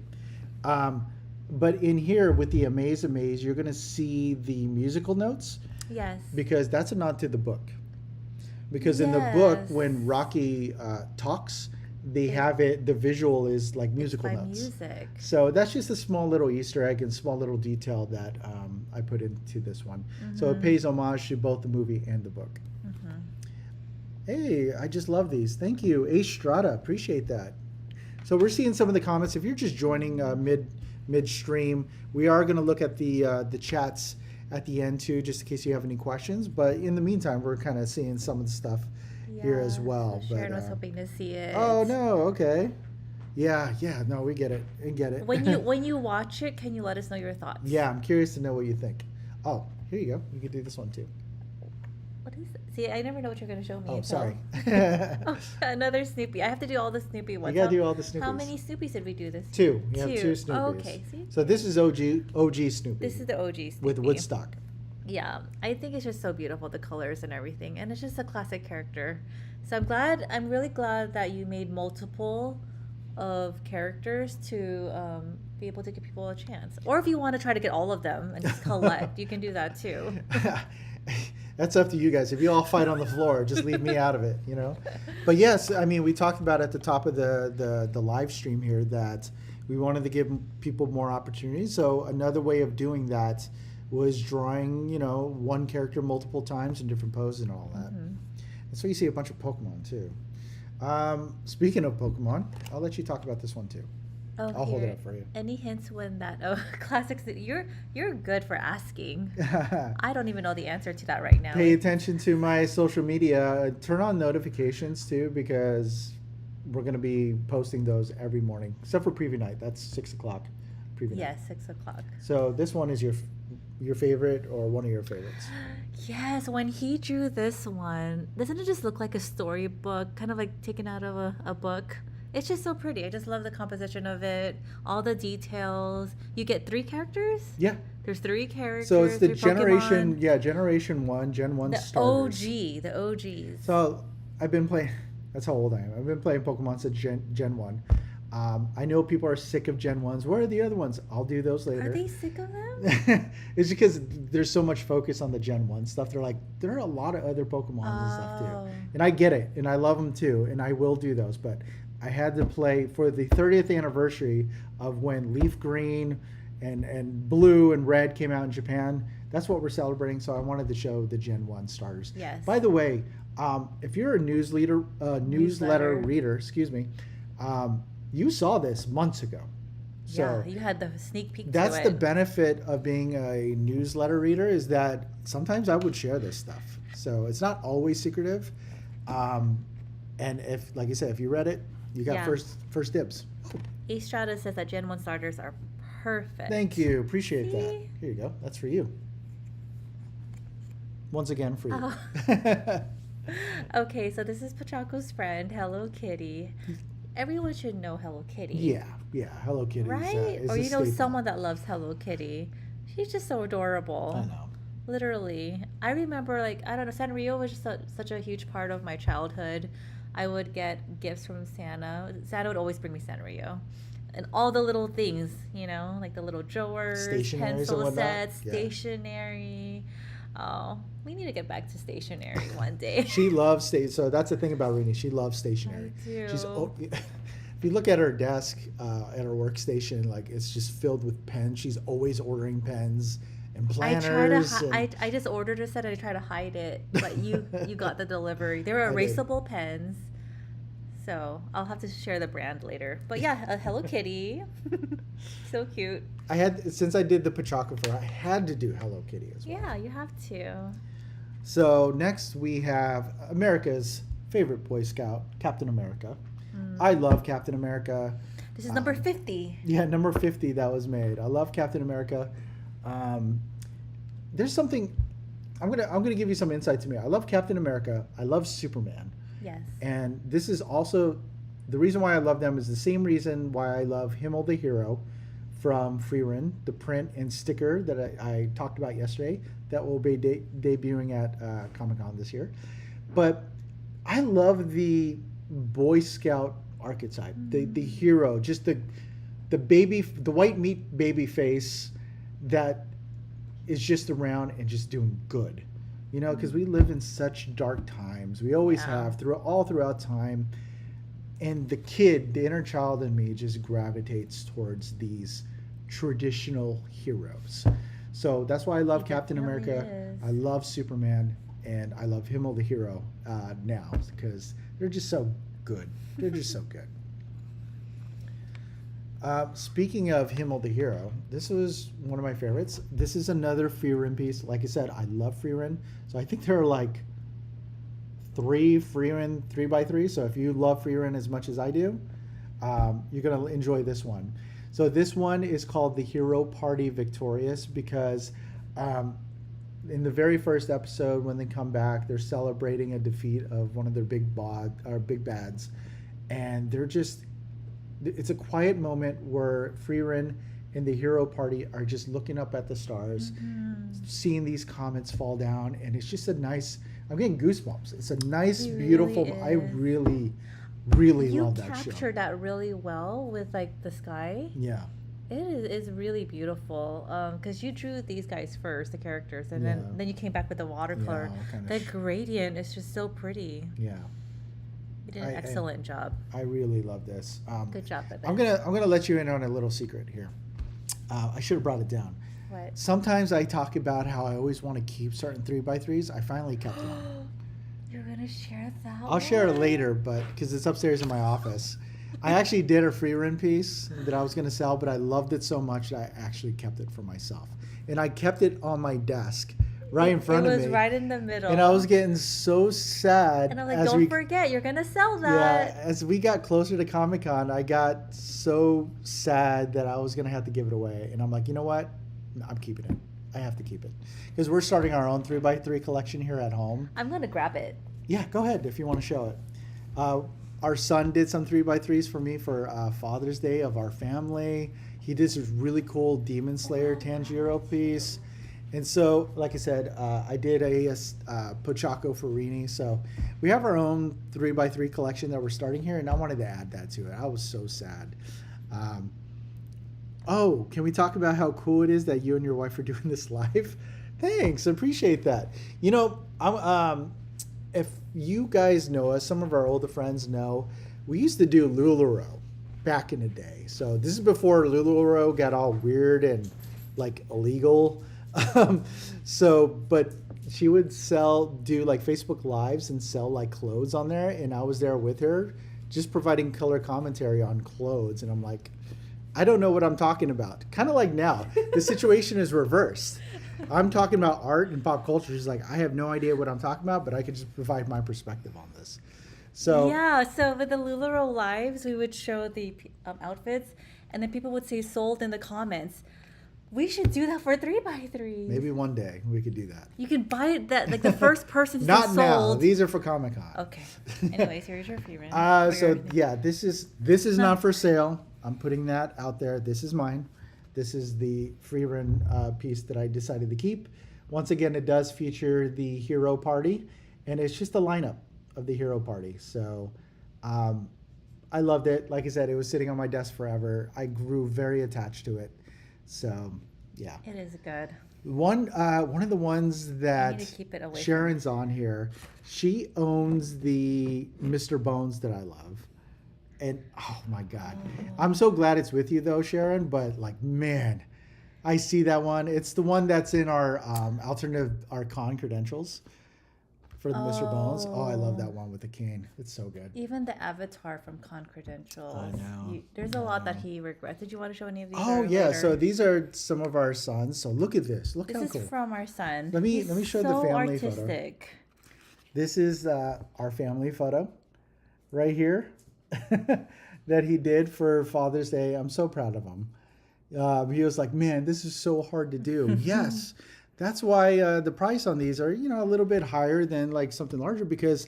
But in here with the Amaze, you're going to see the musical notes, Yes. because that's a nod to the book. Because in the book, Yes. when Rocky talks, they have it, the visual is like musical By notes. music. So that's just a small little Easter egg and small little detail that I put into this one. So it pays homage to both the movie and the book. Mm-hmm. Hey, I just love these. Thank you, A Strata. Appreciate that. So we're seeing some of the comments. If you're just joining midstream, we are going to look at the chats at the end too, just in case you have any questions. But in the meantime, we're kind of seeing some of the stuff here as well. So Sharon but, was hoping to see it. Oh no, okay. Yeah, no, we get it. We get it. When you watch it, can you let us know your thoughts? Yeah, I'm curious to know what you think. Oh, here you go. You can do this one too. What is it? See, I never know what you're going to show me. Oh, until- sorry. Oh, another Snoopy. I have to do all the Snoopy You ones. gotta How- do all the Snoopies. How many Snoopies did we do this? Two. You have two Snoopies. Oh, okay, see? So this is OG Snoopy. This is the OG Snoopy. with Woodstock. Yeah, I think it's just so beautiful, the colors and everything, and it's just a classic character. So I'm really glad that you made multiple of characters to be able to give people a chance. Or if you want to try to get all of them and just collect, you can do that too. That's up to you guys. If you all fight on the floor, just leave me out of it, you know? But yes, I mean, we talked about at the top of the live stream here that we wanted to give people more opportunities. So another way of doing that was drawing, one character multiple times in different poses and all that. Mhm. And so you see a bunch of Pokemon too. Speaking of Pokemon, I'll let you talk about this one too. Oh, I'll hold it here. up for you. Any hints when that classics? You're good for asking. I don't even know the answer to that right now. Pay attention to my social media. Turn on notifications too, because we're going to be posting those every morning, except for preview night. That's 6 o'clock preview night. Yes, 6 o'clock. So this one is your favorite or one of your favorites? Yes, when he drew this one, doesn't it just look like a storybook, kind of like taken out of a book? It's just so pretty. I just love the composition of it, all the details. You get 3 characters? Yeah. There's 3 characters. So it's the 3 generation, Pokemon. Generation 1, Gen 1 The starters. the OGs. So I've been playing, that's how old I am. I've been playing Pokemon since Gen 1. I know people are sick of Gen 1s. Where are the other ones? I'll do those later. Are they sick of them? It's because there's so much focus on the Gen 1 stuff. They're like, there are a lot of other Pokemon and stuff Oh. too. And I get it, and I love them too, and I will do those. But I had to play for the 30th anniversary of when Leaf Green and Blue and Red came out in Japan. That's what we're celebrating, so I wanted to show the Gen 1 starters. Yes. By the way, if you're a newsletter reader, you saw this months ago. So Yeah, you had the sneak peek to that's the it. benefit of being a newsletter reader, is that sometimes I would share this stuff. So it's not always secretive. Um, and if, like you said, if you read it, you got Yeah. first dibs. A Strata says that Gen 1 starters are perfect. Thank you. Appreciate that. See? Here you go. That's for you. Once again for you. Oh. Okay, so this is Pachaco's friend, Hello Kitty. Everyone should know Hello Kitty. yeah. Hello Kitty. Right? Is Or a you know staple. someone that loves Hello Kitty. She's just so adorable. I know. Literally. I remember, like, I don't know, Sanrio was just such a huge part of my childhood. I would get gifts from Santa. Santa would always bring me Sanrio. And all the little things, you know, like the little drawers, Stationaries and pencil whatnot. sets, Yeah. stationery. Oh, we need to get back to stationery one day. She loves so that's the thing about Rini. She loves stationery. I do. If you look at her desk at her workstation, like it's just filled with pens. She's always ordering pens and I planners. try to. and I just ordered a set. I try to hide it, but you got the delivery. They were I did. erasable pens, so I'll have to share the brand later. But yeah, a Hello Kitty, so cute. I had, since I did the Pachaco for her, I had to do Hello Kitty as well. Yeah, you have to. So next we have America's favorite Boy Scout, Captain America. I love Captain America. This is number 50. Yeah, number 50 that was made. I love Captain America. There's something I'm gonna give you some insight to me. I love Captain America. I love Superman. Yes. And this is also the reason why I love them is the same reason why I love Himmel the Hero from Freerin, the print and sticker that I talked about yesterday that will be debuting at Comic-Con this year. But I love the Boy Scout archetype, the hero, just the white meat baby face that is just around and just doing good. You know, because we live in such dark times. We always have throughout time. And the kid, the inner child in me, just gravitates towards these traditional heroes. So that's why I love Captain America. is. I love Superman, and I love Himmel the Hero now because they're just so good. They're just so good. Speaking of Himmel the Hero, this was one of my favorites. This is another Freerin piece. Like I said, I love Freerin. So I think there are like 3 Freerin 3x3. So if you love Freerin as much as I do, you're going to enjoy this one. So this one is called the Hero Party Victorious because in the very first episode, when they come back, they're celebrating a defeat of one of their big bads. And they're just, it's a quiet moment where Freerin and the Hero Party are just looking up at the stars, seeing these comets fall down, and it's just a nice, I'm getting goosebumps. It's a nice, It beautiful, really I is. really You love that show. captured that really well with like the sky. Yeah. It is really beautiful because you drew these guys first, the characters, and Yeah. then you came back with the watercolor. Yeah, kind The of gradient is just so pretty. Yeah. You did an I- excellent job. I really love this. Good job, Bebe. I'm gonna let you in on a little secret here. I should have brought it down. What? Sometimes I talk about how I always want to keep certain 3x3s. I finally kept one. You're gonna share that? I'll share it one? later, but because it's upstairs in my office. I actually did a Freerin piece that I was going to sell, but I loved it so much that I actually kept it for myself. And I kept it on my desk right in front of me. It was right in the middle. And I was getting so sad. And I'm like, as don't we, forget, you're gonna sell Yeah, that. as we got closer to Comic-Con, I got so sad that I was going to have to give it away. And I'm like, you know what? I'm keeping it. I have to keep it. Because we're starting our own 3x3 collection here at home. I'm gonna grab it. Yeah, go ahead if you want to show it. Our son did some 3x3s for me for Father's Day of our family. He did this really cool Demon Slayer Tanjiro piece. And so, like I said, I did a Pochaco for Rini. So we have our own 3x3 collection that we're starting here, and I wanted to add that to it. I was so sad. Oh, can we talk about how cool it is that you and your wife are doing this live? Thanks, appreciate that. You know, if you guys know us, some of our older friends know, we used to do LuLaRoe back in the day. So this is before LuLaRoe got all weird and like illegal. But she would do like Facebook Lives and sell like clothes on there. And I was there with her just providing color commentary on clothes. And I'm like, I don't know what I'm talking about. Kind of like now, the situation is reversed. I'm talking about art and pop culture. She's like, I have no idea what I'm talking about, but I can just provide my perspective on this. So Yeah, so with the LuLaRoe lives, we would show the outfits, and then people would say sold in the comments. We should do that for 3x3. maybe one day we could do that. You can buy that, like the first person to Not say now. sold. These are for Comic-Con. Okay. Anyways, here's your free run. So yeah, this is not for sale. I'm putting that out there. This is mine. This is the free run piece that I decided to keep. Once again, it does feature the Hero Party, and it's just a lineup of the Hero Party. So I loved it. Like I said, it was sitting on my desk forever. I grew very attached to it. So yeah, It is good. one of the ones I need that to keep it away Sharon's on here. She owns the Mr. Bones that I love. And oh my God, I'm so glad it's with you though, Sharon. But like, man, I see that one. It's the one that's in our alternative con credentials for the Mr. Bones. Oh, I love that one with the cane. It's so good. Even the avatar from Con Credentials. I know. There's a lot that he regrets. Did you want to show any of these? Oh or yeah, later? so these are some of our sons. So look at this. Look This how is cool. from our son. Let me He's show the so family photo. artistic. This is our family photo right here that he did for Father's Day. I'm so proud of him. He was like, man, this is so hard to do. Yes, that's why the price on these are, a little bit higher than like something larger, because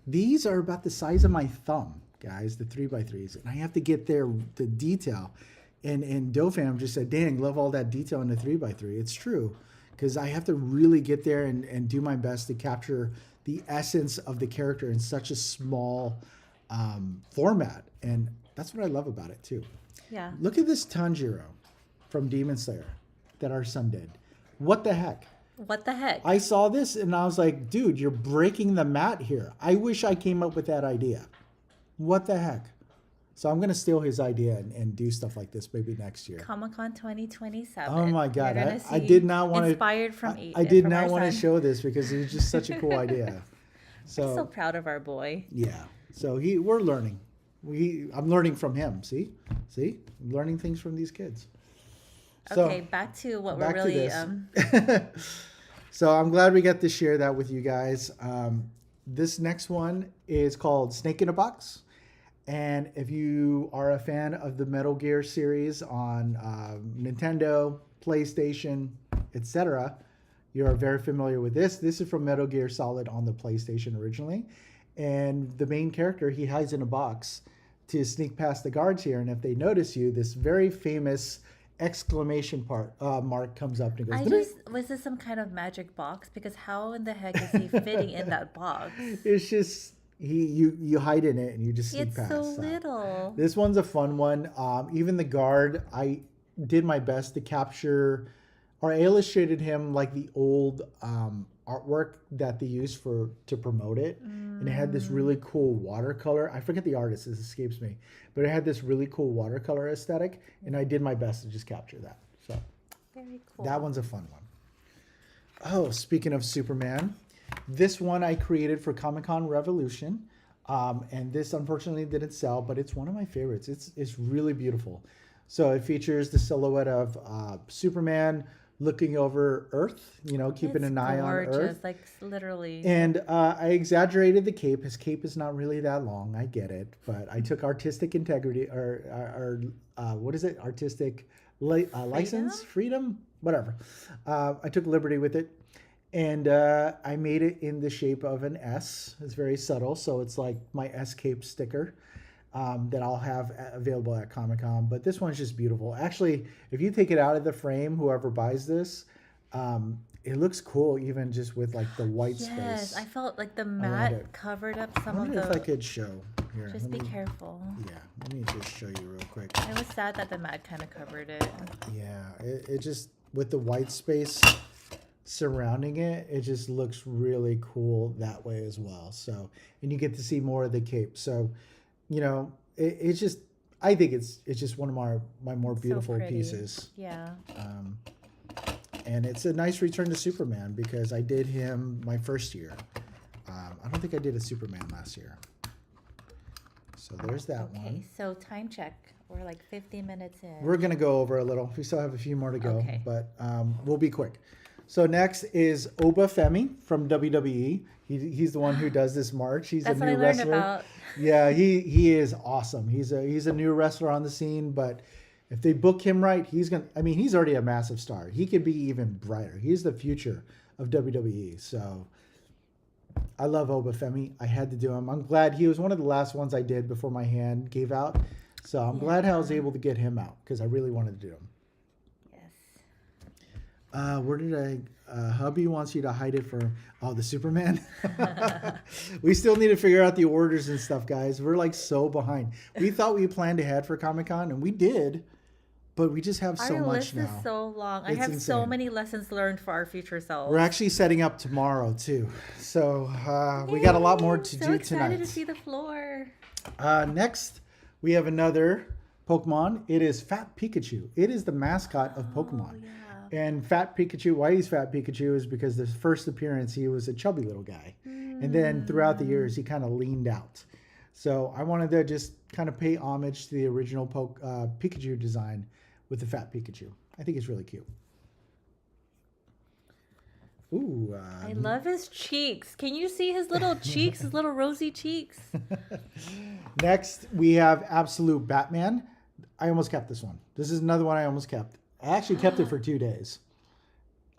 these are about the size of my thumb, guys, the 3x3s. And I have to get the detail. And DoFam just said, dang, love all that detail in the 3x3. It's true, because I have to really get there and do my best to capture the essence of the character in such a small format. And that's what I love about it too. Yeah. Look at this Tanjiro from Demon Slayer that our son did. What the heck? What the heck? I saw this and I was like, dude, you're breaking the mat here. I wish I came up with that idea. What the heck? So I'm going to steal his idea and do stuff like this maybe next year. Comic-Con 2027. Oh my God. You're gonna I see did not want to. Inspired from I did from not our want to son. show this because it was just such a cool idea. I'm so proud of our boy. Yeah. So we're learning. I'm learning from him. See, I'm learning things from these kids. So, Okay, back to what we're back to really this. So I'm glad we got to share that with you guys. This next one is called Snake in a Box. And if you are a fan of the Metal Gear series on Nintendo, PlayStation, etc., you are very familiar with this. This is from Metal Gear Solid on the PlayStation originally. And the main character, he hides in a box to sneak past the guards here. And if they notice you, this very famous exclamation mark comes up and goes, was this some kind of magic box? Because how in the heck is he fitting in that box? It's just you hide in it and you just sneak It's past. so little. This one's a fun one. Even the guard, I did my best to capture, or I illustrated him like the old artwork that they used to promote it. And it had this really cool watercolor. I forget the artist, this escapes me. But it had this really cool watercolor aesthetic. And I did my best to just capture that. So Very cool. that one's a fun one. Oh, speaking of Superman, this one I created for Comic-Con Revolution. And this unfortunately didn't sell, but it's one of my favorites. It's really beautiful. So it features the silhouette of Superman looking over Earth, keeping an eye on Earth. Like literally. And I exaggerated the cape. His cape is not really that long. I get it. But I took artistic integrity or what is it? Artistic license? Freedom? Whatever. I took liberty with it. And I made it in the shape of an S. It's very subtle. So it's like my S cape sticker that I'll have available at Comic-Con. But this one's just beautiful. Actually, if you take it out of the frame, whoever buys this, it looks cool even just with like the white space. Yes, I felt like the love mat it. covered up I some of wonder the. if I could show here. Just be careful. Yeah, let me just show you real quick. I was sad that the mat kind of covered it. Yeah, it just, with the white space surrounding it, it just looks really cool that way as well. So, and you get to see more of the cape. So, it's just, I think it's just one of my more beautiful pretty. pieces. Yeah. And it's a nice return to Superman because I did him my first year. I don't think I did a Superman last year. So there's that one. Okay, so time check. We're like 50 minutes in. We're going to go over a little. We still have a few more to go, Okay. but we'll be quick. So next is Obafemi from WWE. He's the one who does this march. He's That's a what new I learned wrestler. about. Yeah, he is awesome. He's a new wrestler on the scene, but if they book him right, he's already a massive star. He could be even brighter. He's the future of WWE. So I love Obafemi. I had to do him. I'm glad he was one of the last ones I did before my hand gave out. So I'm glad I was able to get him out because I really wanted to do him. Yes. Where did hubby wants you to hide it for, the Superman. We still need to figure out the orders and stuff, guys. We're like so behind. We thought we planned ahead for Comic-Con and we did, but we just have so Our much list now. is so long. I It's have so insane. many lessons learned for our future selves. We're actually setting up tomorrow too. So we got a lot more to so do excited tonight. to see the floor. Next, we have another Pokemon. It is Fat Pikachu. It is the mascot of Pokemon. Yeah. And Fat Pikachu, why he's Fat Pikachu is because the first appearance, he was a chubby little guy. And then throughout the years, he kind of leaned out. So I wanted to just kind of pay homage to the original Pikachu design with the Fat Pikachu. I think it's really cute. Ooh. I love his cheeks. Can you see his little cheeks, his little rosy cheeks? Next, we have Absolute Batman. I almost kept this one. This is another one I almost kept. I actually kept it for 2 days.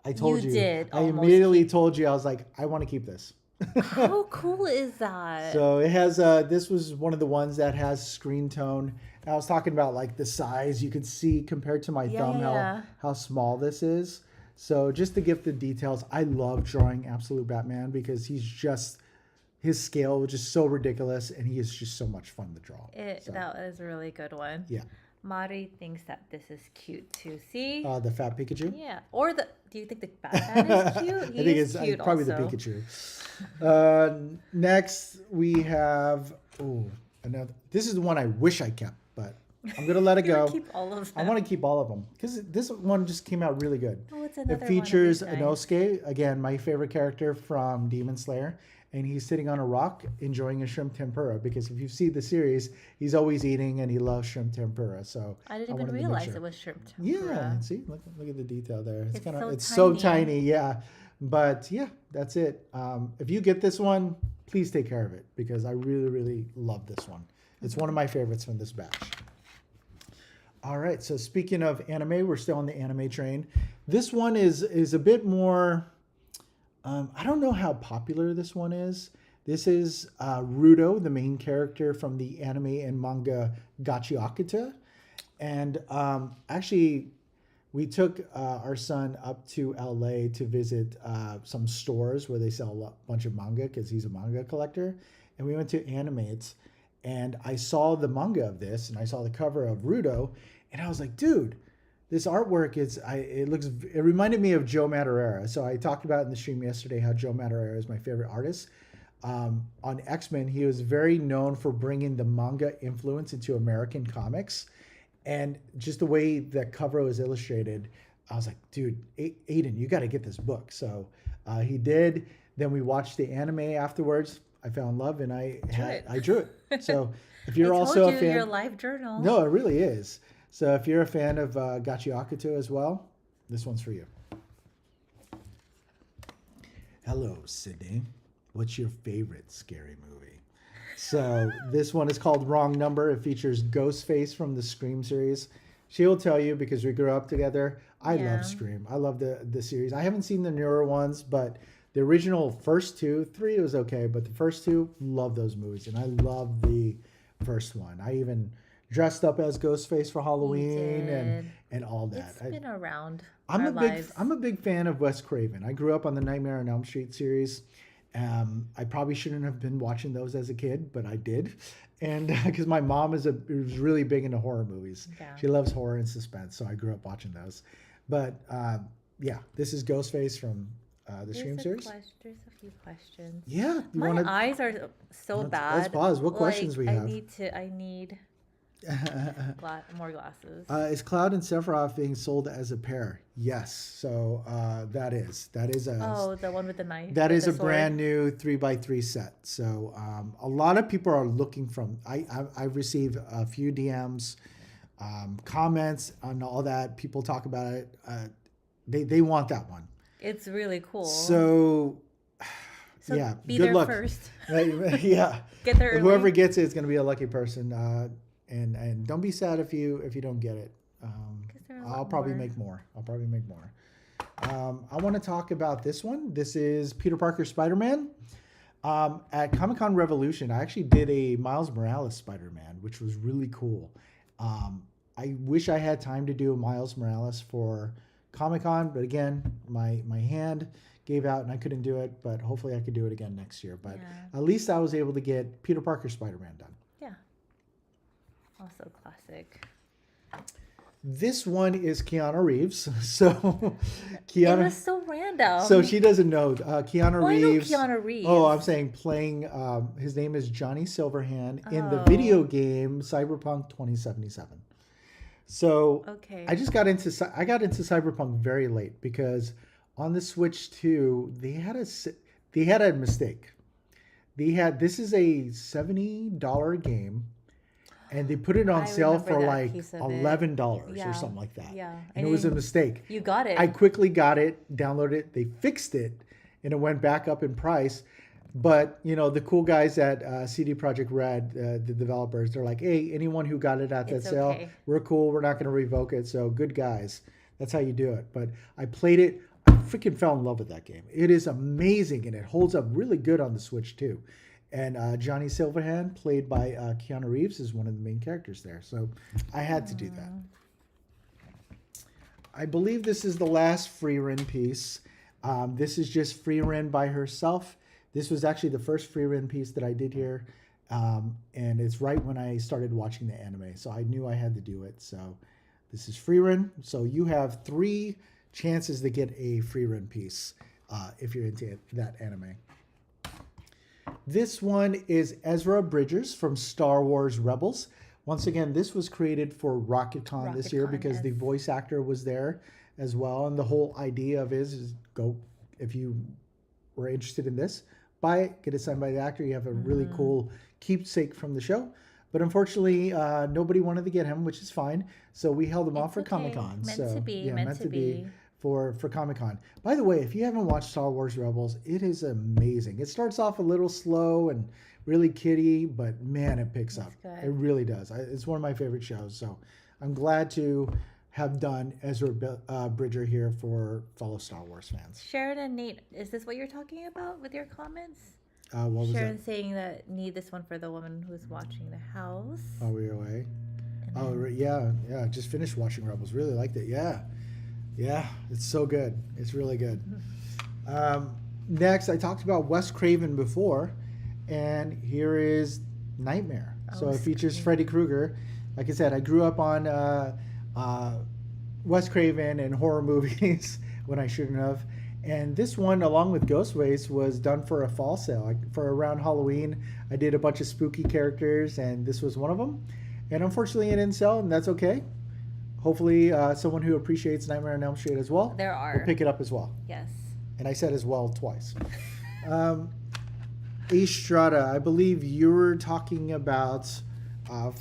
I told you. You did I almost immediately told you. I was like, I want to keep this. How cool is that? So it has, this was one of the ones that has screen tone. And I was talking about like the size you could see compared to my thumb, yeah. how small this is. So just to give the details, I love drawing Absolute Batman because his scale was just so ridiculous and he is just so much fun to draw. That was a really good one. Yeah. Mari thinks that this is cute too. See? The Fat Pikachu? Yeah. Or do you think the Batman is cute? I think it's cute probably also. the Pikachu. Next, we have another. This is the one I wish I kept, but I'm gonna let it You go. would keep all of them. I want to keep all of them because this one just came out really good. Oh, it's another It one of features these guys. Inosuke, again, my favorite character from Demon Slayer, and he's sitting on a rock enjoying a shrimp tempura because if you see the series, he's always eating and he loves shrimp tempura. So I didn't even wanted to make realize sure. it was shrimp tempura. Yeah, see, look at the detail there. It's so it's so tiny. tiny, yeah. But yeah, that's it. If you get this one, please take care of it because I really, really love this one. It's one of my favorites from this batch. All right, so speaking of anime, we're still on the anime train. This one is a bit more. I don't know how popular this one is. This is Rudo, the main character from the anime and manga Gachiakita. And actually, we took our son up to LA to visit some stores where they sell a bunch of manga because he's a manga collector. And we went to Animates and I saw the manga of this and I saw the cover of Rudo and I was like, dude, this artwork it reminded me of Joe Madureira. So I talked about in the stream yesterday how Joe Madureira is my favorite artist. On X-Men, he was very known for bringing the manga influence into American comics. And just the way that cover was illustrated, I was like, dude, Aiden, you got to get this book. So he did. Then we watched the anime afterwards. I fell in love and I drew it. So if you're also a fan, your life journal. no, it really is. So if you're a fan of Gachiakito as well, this one's for you. Hello, Sydney. What's your favorite scary movie? So this one is called Wrong Number. It features Ghostface from the Scream series. She will tell you because we grew up together. I love Scream. I love the series. I haven't seen the newer ones, but the original first two, 3 was okay, but the first 2, love those movies. And I love the first one. I even dressed up as Ghostface for Halloween and all that. It's been around I'm our lives. a big fan of Wes Craven. I grew up on the Nightmare on Elm Street series. I probably shouldn't have been watching those as a kid, but I did. And because my mom was really big into horror movies. Yeah. She loves horror and suspense, so I grew up watching those. But yeah, this is Ghostface from the Scream series. There's a few questions. Yeah. My eyes are so bad. Let's pause. What questions we have? I need more glasses. Is Cloud and Sephiroth being sold as a pair? Yes. So that is the one with the knife. that with is the a sword. brand new 3x3 set. So a lot of people are looking from. I've received a few DMs comments on all that. People talk about it. They want that one. It's really cool. So So yeah, be good there luck. first. Yeah, Get there early. whoever gets it is going to be a lucky person. And don't be sad if you don't get it. 'Cause there are a lot I'll probably more. make more. I want to talk about this one. This is Peter Parker Spider-Man. At Comic-Con Revolution, I actually did a Miles Morales Spider-Man, which was really cool. I wish I had time to do a Miles Morales for Comic-Con, but again, my hand gave out and I couldn't do it, but hopefully I could do it again next year. But Yeah. at least I was able to get Peter Parker Spider-Man done. Yeah. Also classic. This one is Keanu Reeves. So It Keanu. was so random. So she doesn't know Keanu Well, I know Reeves. Keanu Reeves. Oh, I'm saying playing. His name is Johnny Silverhand in the Oh. video game Cyberpunk 2077. So Okay. I got into Cyberpunk very late because on the Switch 2 they had a mistake. This is a $70 game. And they put it on I sale remember for that like piece of it. $11 Yeah. or something like that. Yeah. And it was a mistake. You got it. I quickly got it, downloaded it. They fixed it, and it went back up in price. But the cool guys at CD Projekt Red, the developers, they're like, "Hey, anyone who got it at that It's sale, okay. we're cool. We're not going to revoke it. So good guys. That's how you do it." But I played it. I freaking fell in love with that game. It is amazing, and it holds up really good on the Switch too. And Johnny Silverhand, played by Keanu Reeves, is one of the main characters there. So I had to do that. I believe this is the last Freerin piece. This is just Freerin by herself. This was actually the first Freerin piece that I did here. And it's right when I started watching the anime. So I knew I had to do it. So this is Freerin. So you have 3 chances to get a Freerin piece if you're into that anime. This one is Ezra Bridgers from Star Wars Rebels. Once again, this was created for RocketCon this year RocketCon, because the yes. voice actor was there as well. And the whole idea of it is go, if you were interested in this, buy it, get it signed by the actor. You have a really cool keepsake from the show. But unfortunately, nobody wanted to get him, which is fine. So we held him off for okay. Comic-Con. Meant So, to be, yeah, meant to be. for Comic-Con. By the way, if you haven't watched Star Wars Rebels, it is amazing. It starts off a little slow and really kiddie, but man, it picks up. good. It really does. It's one of my favorite shows. So I'm glad to have done Ezra Bridger here for fellow Star Wars fans. Sharon and Nate, is this what you're talking about with your comments? What was Sharon that? saying that need this one for the woman who's watching the house. Oh, we were away. And Oh, then- yeah. Just finished watching Rebels. Really liked it. Yeah, it's so good. It's really good. Next, I talked about Wes Craven before, and here is Nightmare. So it features Freddy Krueger. Like I said, I grew up on Wes Craven and horror movies when I shouldn't have. And this one, along with Ghostface, was done for a fall sale. For around Halloween, I did a bunch of spooky characters, and this was one of them. And unfortunately, it didn't sell, and that's okay. Hopefully, someone who appreciates Nightmare on Elm Street as well There are. will pick it up as well. Yes. And I said as well twice. Estrada, I believe you were talking about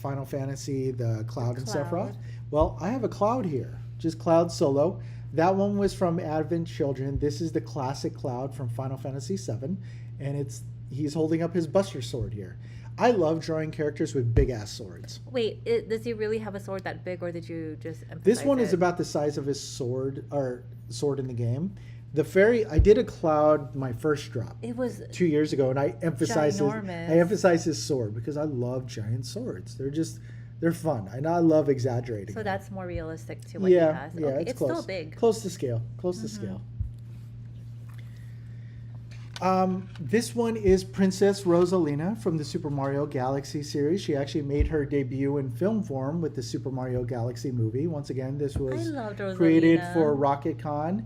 Final Fantasy, the Cloud and Sephiroth. Cloud. Well, I have a Cloud here, just Cloud solo. That one was from Advent Children. This is the classic Cloud from Final Fantasy VII, and he's holding up his Buster Sword here. I love drawing characters with big ass swords. Wait, does he really have a sword that big, or did you just emphasize This one is it? about the size of his sword in the game. I did a Cloud my first drop It was 2 years ago, and I emphasized Ginormous. his sword because I love giant swords. They're fun. I love exaggerating. so them. that's more realistic to what he has. Yeah, Okay, it's it's close. still big. Close to scale. Close to scale. This one is Princess Rosalina from the Super Mario Galaxy series. She actually made her debut in film form with the Super Mario Galaxy movie. Once again, this was loved created Rosalina. for RocketCon.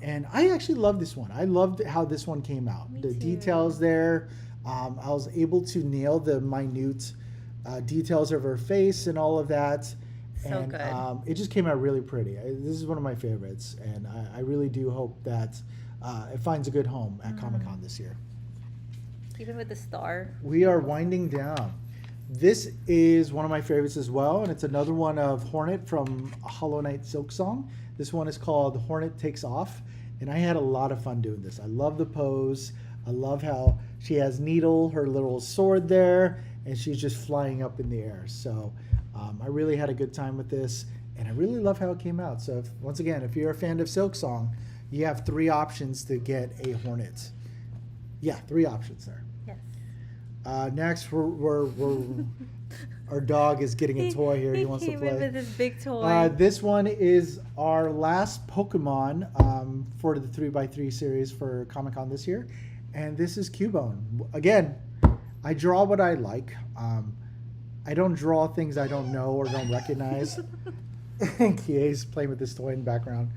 And I actually love this one. I loved how this one came out. Me The too. details there. I was able to nail the minute details of her face and all of that. So And good. it just came out really pretty. This is one of my favorites, and I really do hope that it finds a good home at Comic-Con this year. Even with the star. We are winding down. This is one of my favorites as well, and it's another one of Hornet from Hollow Knight Silk Song. This one is called Hornet Takes Off, and I had a lot of fun doing this. I love the pose. I love how she has Needle, her little sword there, and she's just flying up in the air. So I really had a good time with this, and I really love how it came out. So once again, if you're a fan of Silk Song, you have 3 options to get a Hornet. Yeah, 3 options there. Yes. Next, our dog is getting a toy here. He wants to came play. in with this big toy. This one is our last Pokemon for the 3x3 series for Comic-Con this year. And this is Cubone. Again, I draw what I like. I don't draw things I don't know or don't recognize. Kie's playing with this toy in the background.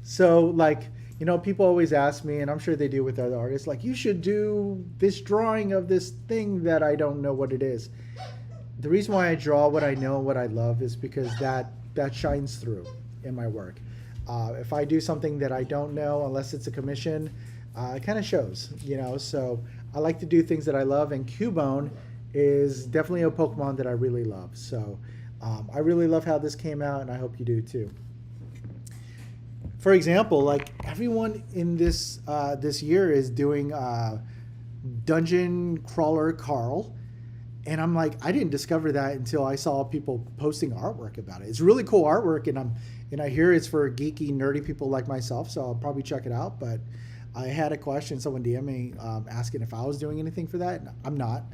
So, like, you know, people always ask me, and I'm sure they do with other artists, like, you should do this drawing of this thing that I don't know what it is. The reason why I draw what I know and what I love is because that shines through in my work. If I do something that I don't know, unless it's a commission, it kind of shows, you know. So I like to do things that I love, and Cubone is definitely a Pokemon that I really love. So I really love how this came out, and I hope you do too. For example, like everyone in this this year is doing Dungeon Crawler Carl, and I'm like, I didn't discover that until I saw people posting artwork about it. It's really cool artwork, and I hear it's for geeky, nerdy people like myself, so I'll probably check it out. But I had a question, someone DM me asking if I was doing anything for that. I'm not,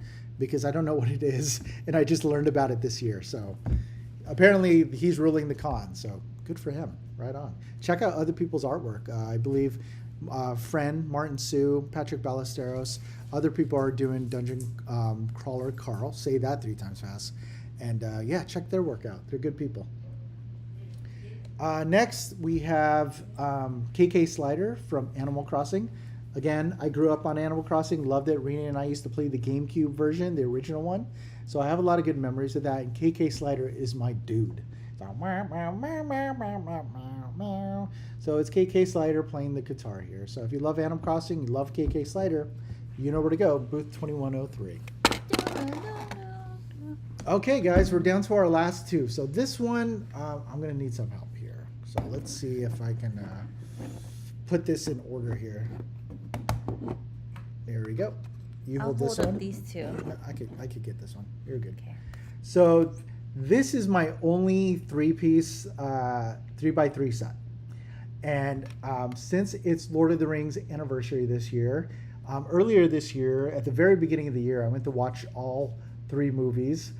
because I don't know what it is, and I just learned about it this year. So apparently he's ruling the con, so good for him. Right on. Check out other people's artwork. I believe Friend, Martin Sue, Patrick Ballesteros, other people are doing Dungeon Crawler Carl. Say that 3 times fast. And yeah, check their work out. They're good people. Next, we have KK Slider from Animal Crossing. Again, I grew up on Animal Crossing, loved it. Rena and I used to play the GameCube version, the original one. So I have a lot of good memories of that. And KK Slider is my dude. So it's KK Slider playing the guitar here. So if you love Animal Crossing, you love KK Slider, you know where to go, booth 2103. Okay, guys, we're down to our last 2. So this one, I'm going to need some help here. So let's see if I can put this in order here. There we go. You I'll hold this hold up one. these 2. I could get this one. You're good. Okay. So this is my only 3-piece 3x3 set. And since it's Lord of the Rings anniversary this year, earlier this year, at the very beginning of the year, I went to watch all 3 movies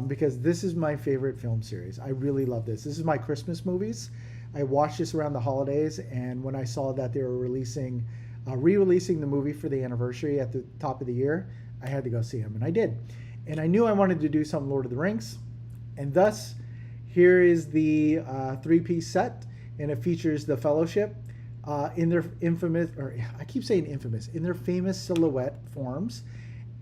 because this is my favorite film series. I really love this. This is my Christmas movies. I watched this around the holidays, and when I saw that they were re-releasing the movie for the anniversary at the top of the year, I had to go see them, and I did. And I knew I wanted to do some Lord of the Rings. And thus, here is the 3-piece set, and it features the Fellowship in their infamous, or I keep saying infamous, in their famous silhouette forms.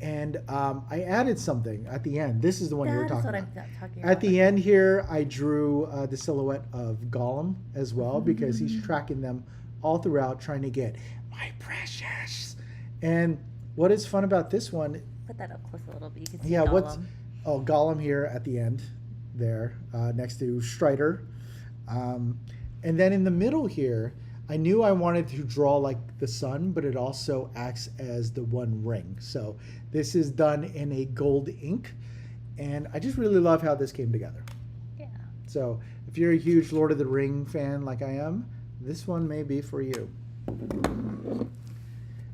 And I added something at the end. This is the one you were talking about. At the end here, I drew the silhouette of Gollum as well, because he's tracking them all throughout, trying to get my precious. And what is fun about this one? Put that up close a little bit. You can see Yeah, Gollum. Gollum here at the end. There next to Strider, and then in the middle here I knew I wanted to draw like the sun, but it also acts as the one ring. So this is done in a gold ink, and I just really love how this came together. Yeah. So if you're a huge Lord of the Ring fan like I am, this one may be for you.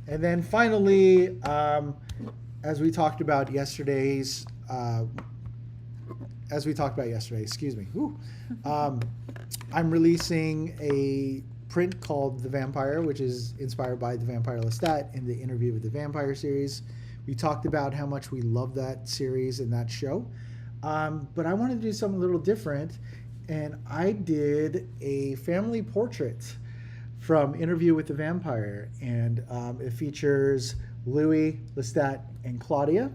And then finally, as we talked about yesterday, excuse me. I'm releasing a print called The Vampire, which is inspired by The Vampire Lestat in the Interview with the Vampire series. We talked about how much we love that series and that show. But I wanted to do something a little different, and I did a family portrait from Interview with the Vampire, and it features Louis, Lestat, and Claudia.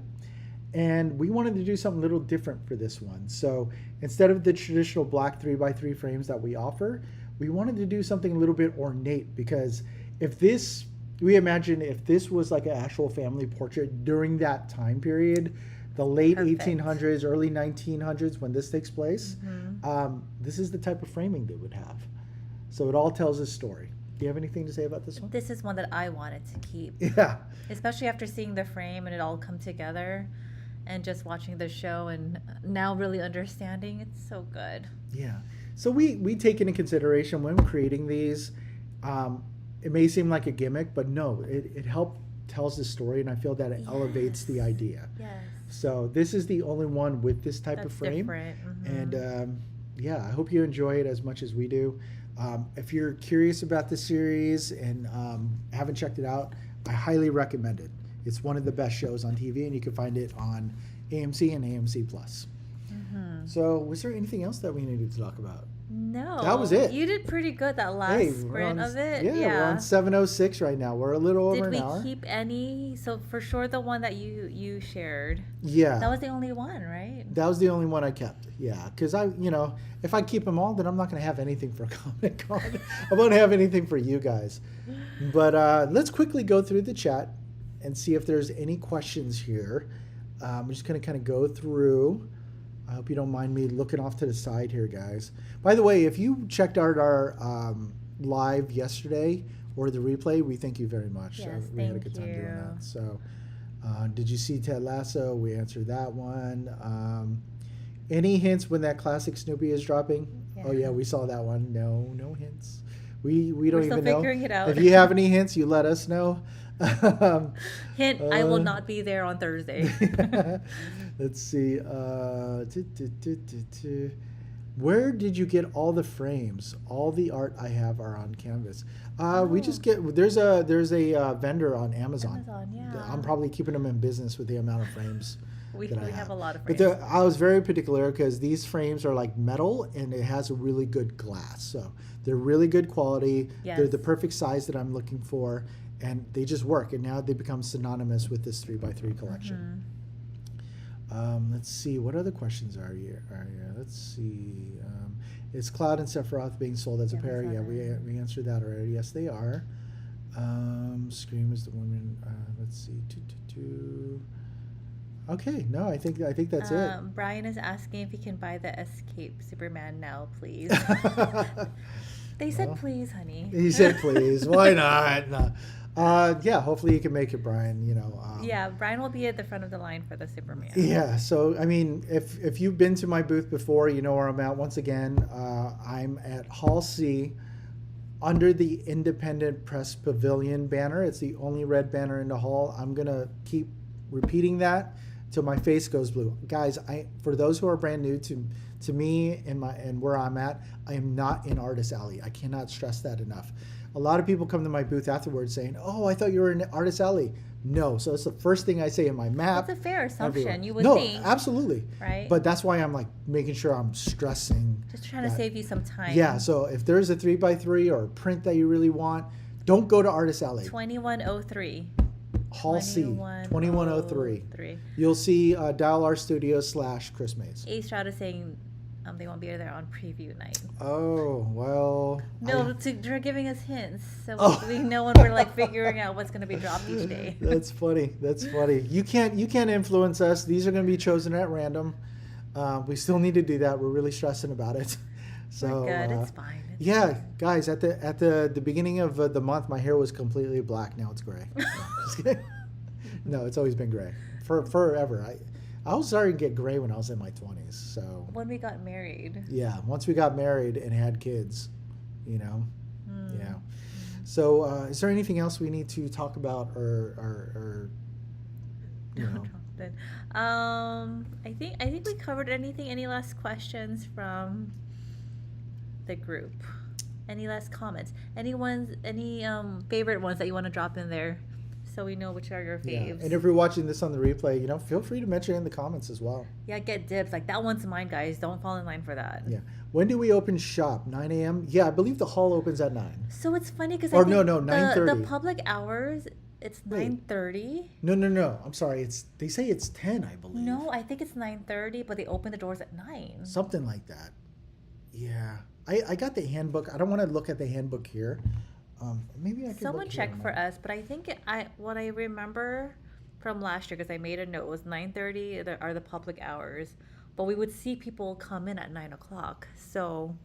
And we wanted to do something a little different for this one. So instead of the traditional black 3x3 frames that we offer, we wanted to do something a little bit ornate, because we imagine if this was like an actual family portrait during that time period, the late Perfect. 1800s, early 1900s when this takes place, Mhm. this is the type of framing they would have. So it all tells a story. Do you have anything to say about this one? This is one that I wanted to keep, Yeah. especially after seeing the frame and it all come together, and just watching the show and now really understanding. It's so good. Yeah. So we take into consideration when creating these, it may seem like a gimmick, but no, it helps tells the story, and I feel that it elevates the Yes. idea. Yes. So this is the only one with this type of That's frame. different. And Mhm. yeah, I hope you enjoy it as much as we do. If you're curious about the series and haven't checked it out, I highly recommend it. It's one of the best shows on TV, and you can find it on AMC and AMC Plus. Mhm. So, was there anything else that we needed to talk about? No. That was it. You did pretty good that last Hey, sprint of it. yeah, we're on 7:06 right now. We're a little over Did an we hour. keep any? So for sure, the one that you shared. Yeah. That was the only one, right? That was the only one I kept. Yeah, because if I keep them all, then I'm not going to have anything for Comic Con. I won't have anything for you guys. But let's quickly go through the chat and see if there's any questions here. I'm just going to kind of go through. I hope you don't mind me looking off to the side here, guys. By the way, if you checked out our live yesterday or the replay, we thank you very much. Yes, We had a thank good time doing you. that. So, did you see Ted Lasso? We answered that one. Any hints when that classic Snoopy is dropping? Oh yeah, we saw that one. No hints. We don't We're still even know. figuring it out. If you have any hints, you let us know. Hint: I will not be there on Thursday. Let's see. Where did you get all the frames? All the art I have are on canvas. We just get there's a vendor on Amazon. Amazon, yeah. I'm probably keeping them in business with the amount of frames. We that I have a lot of But frames. I was very particular because these frames are like metal and it has a really good glass. So they're really good quality. They're Yes. the perfect size that I'm looking for, and they just work. And now they become synonymous with this 3x3 collection. Let's see, what other questions are here? Let's see. Is Cloud and Sephiroth being sold as a Yeah, we pair? saw Yeah, that. we answered that already. Yes, they are. Scream is the woman. Let's see. Okay, no, I think that's it. Brian is asking if he can buy the Escape Superman now, please. They said Well, please, honey. He said, "Please, why not?" No. Yeah, hopefully you can make it, Brian. Yeah, Brian will be at the front of the line for the Superman. Yeah, so I mean, if you've been to my booth before, you know where I'm at. Once again, I'm at Hall C, under the Independent Press Pavilion banner. It's the only red banner in the hall. I'm gonna keep repeating that till my face goes blue, guys. For those who are brand new to me and where I'm at, I am not in Artist Alley. I cannot stress that enough. A lot of people come to my booth afterwards saying, "Oh, I thought you were in Artist Alley." No, so it's the first thing I say in my map. That's a fair assumption. everywhere. You would no, think, absolutely. right? But that's why I'm like making sure I'm stressing. Just trying to that- save you some time. Yeah, so if there's a 3x3 or a print that you really want, don't go to Artist Alley. 2103. Hall C, 2103. 2103. You'll see Dial R Studios / Chris Mays. A Stroud is saying they won't be there on preview night. Oh, well. No, they're giving us hints, so Oh. we know when we're like figuring out what's going to be dropped each day. That's funny. That's funny. You can't influence us. These are going to be chosen at random. We still need to do that. We're really stressing about it. So We're good. It's fine. It's yeah, fine. guys, at the beginning of the month, my hair was completely black. Now it's gray. No, just kidding. No, it's always been gray forever. I was starting to get gray when I was in my 20s. So When we got married. yeah, once we got married and had kids, Mm. yeah. So is there anything else we need to talk about or Then, I think we covered anything. Any last questions from the group? Any last comments? Any favorite ones that you want to drop in there, so we know which are your yeah. faves? And if you're watching this on the replay, feel free to mention it in the comments as well. Yeah, get dibs. Like that one's mine, guys. Don't fall in line for that. Yeah. When do we open shop? 9 a.m. Yeah, I believe the hall opens at 9. So it's funny because Or no, 9:30. The public hours, it's Wait. 9:30. No. I'm sorry. They say it's 10, I believe. No, I think it's 9:30, but they open the doors at 9. Something like that. Yeah. I got the handbook. I don't want to look at the handbook here. Maybe I can Someone look here check a for moment. us, but I think what I remember from last year, because I made a note, it was 9:30 are the public hours, but we would see people come in at 9 o'clock. So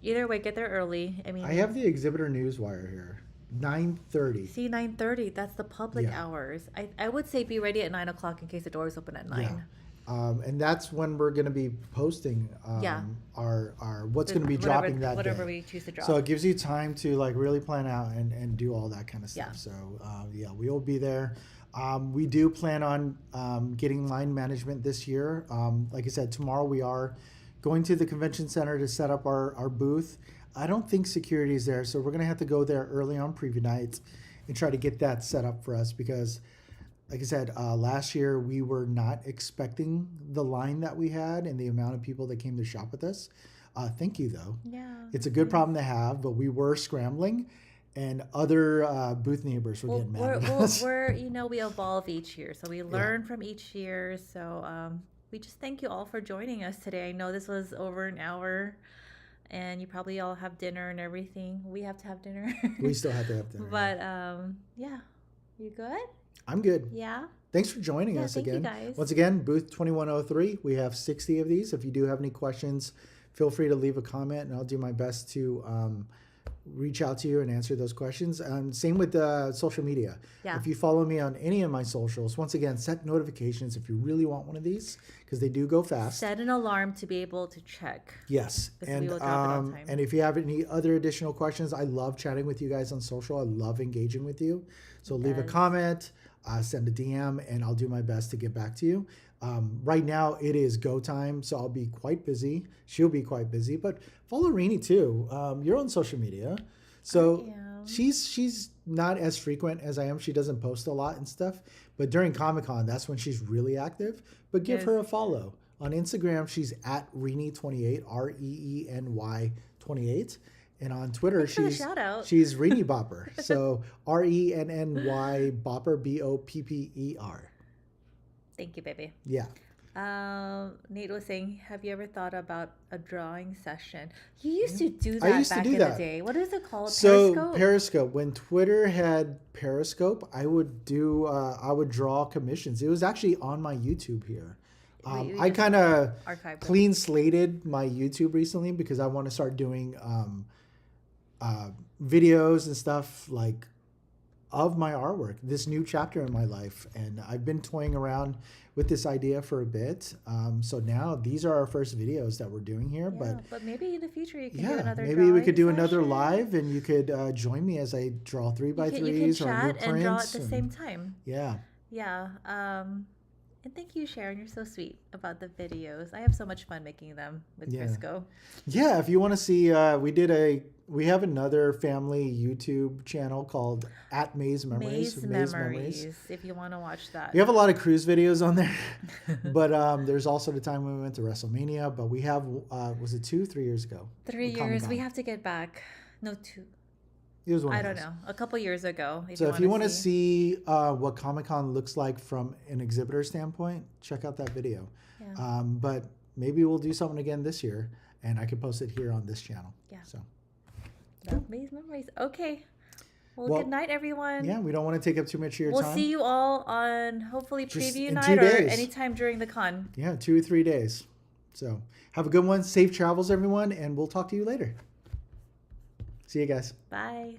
either way, get there early. I I mean, have the exhibitor newswire here. 9:30. see, 9:30. That's the public Yeah. hours. I would say be ready at 9 o'clock in case the doors open at 9. Yeah. And that's when we're going to be posting Yeah. our what's going to be Whatever- dropping that whatever day. we choose to drop. So it gives you time to like really plan out and do all that kind of stuff. Yeah. So yeah, we will be there. We do plan on getting line management this year. Like I said, tomorrow we are going to the convention center to set up our booth. I don't think security is there, so we're going to have to go there early on preview night and try to get that set up for us because, like I said, last year we were not expecting the line that we had and the amount of people that came to shop with us. Thank you, though. Yeah. It's a good problem to have, but we were scrambling, and other booth neighbors were getting mad at us. We're we evolve each year, so we learn from each year. So we just thank you all for joining us today. I know this was over an hour, and you probably all have dinner and everything. We have to have dinner. We still have to have dinner. But yeah, you good? I'm good. Yeah. Thanks for joining Yeah, us thank you, again. guys. Once again, booth 2103. We have 60 of these. If you do have any questions, feel free to leave a comment, and I'll do my best to reach out to you and answer those questions. Same with social media. Yeah. If you follow me on any of my socials, once again, set notifications if you really want one of these because they do go fast. Set an alarm to be able to check. Yes, Because we will drop it on time. and if you have any other additional questions, I love chatting with you guys on social. I love engaging with you. So leave a Yes. comment, send a DM, and I'll do my best to get back to you. Right now it is go time, so I'll be quite busy. She'll be quite busy, but follow Rini too. You're on social media, so I am. she's not as frequent as I am. She doesn't post a lot and stuff, but during Comic-Con, that's when she's really active. But give Yes. her a follow. On Instagram, she's at Reeny28, REENY 28. And on Twitter, Thanks for the she's shout out. she's Reeny Bopper. So RENNY Bopper, BOPPER. Thank you, baby. Yeah. Nate was saying, have you ever thought about a drawing session? You used to do that I used to back do in that. the day. What is it called? So Periscope? Periscope. When Twitter had Periscope, I would draw commissions. It was actually on my YouTube here. We I just kind of archived them. clean slated my YouTube recently because I want to start doing videos and stuff like of my artwork, this new chapter in my life. And I've been toying around with this idea for a bit. So now these are our first videos that we're doing here. Yeah, but maybe in the future you can do Yeah, another maybe we could do drawing another session. live and you could join me as I draw 3x3s You can or chat and draw at blueprints. the same time. Yeah. Yeah. And thank you, Sharon. You're so sweet about the videos. I have so much fun making them with Yeah. Frisco. Yeah, if you want to see, we have another family YouTube channel called at Maze Memories. Maze Memories, if you want to watch that. We have a lot of cruise videos on there, but there's also the time when we went to WrestleMania. But we have, was it 3 years ago? 3 with years. We Comic-Con. have to get back. No, 2. It was one I of don't those. know. A couple years ago. So if you want to see what Comic-Con looks like from an exhibitor standpoint, check out that video. Yeah. But maybe we'll do something again this year, and I can post it here on this channel. Yeah. So Maze Memories. Okay. Well, Well, good night, everyone. yeah, we don't want to take up too much of your We'll time. see you all on hopefully Just preview in night 2 or days. anytime during the con. Yeah, 2 or 3 days. So have a good one. Safe travels, everyone, and we'll talk to you later. See you guys. Bye.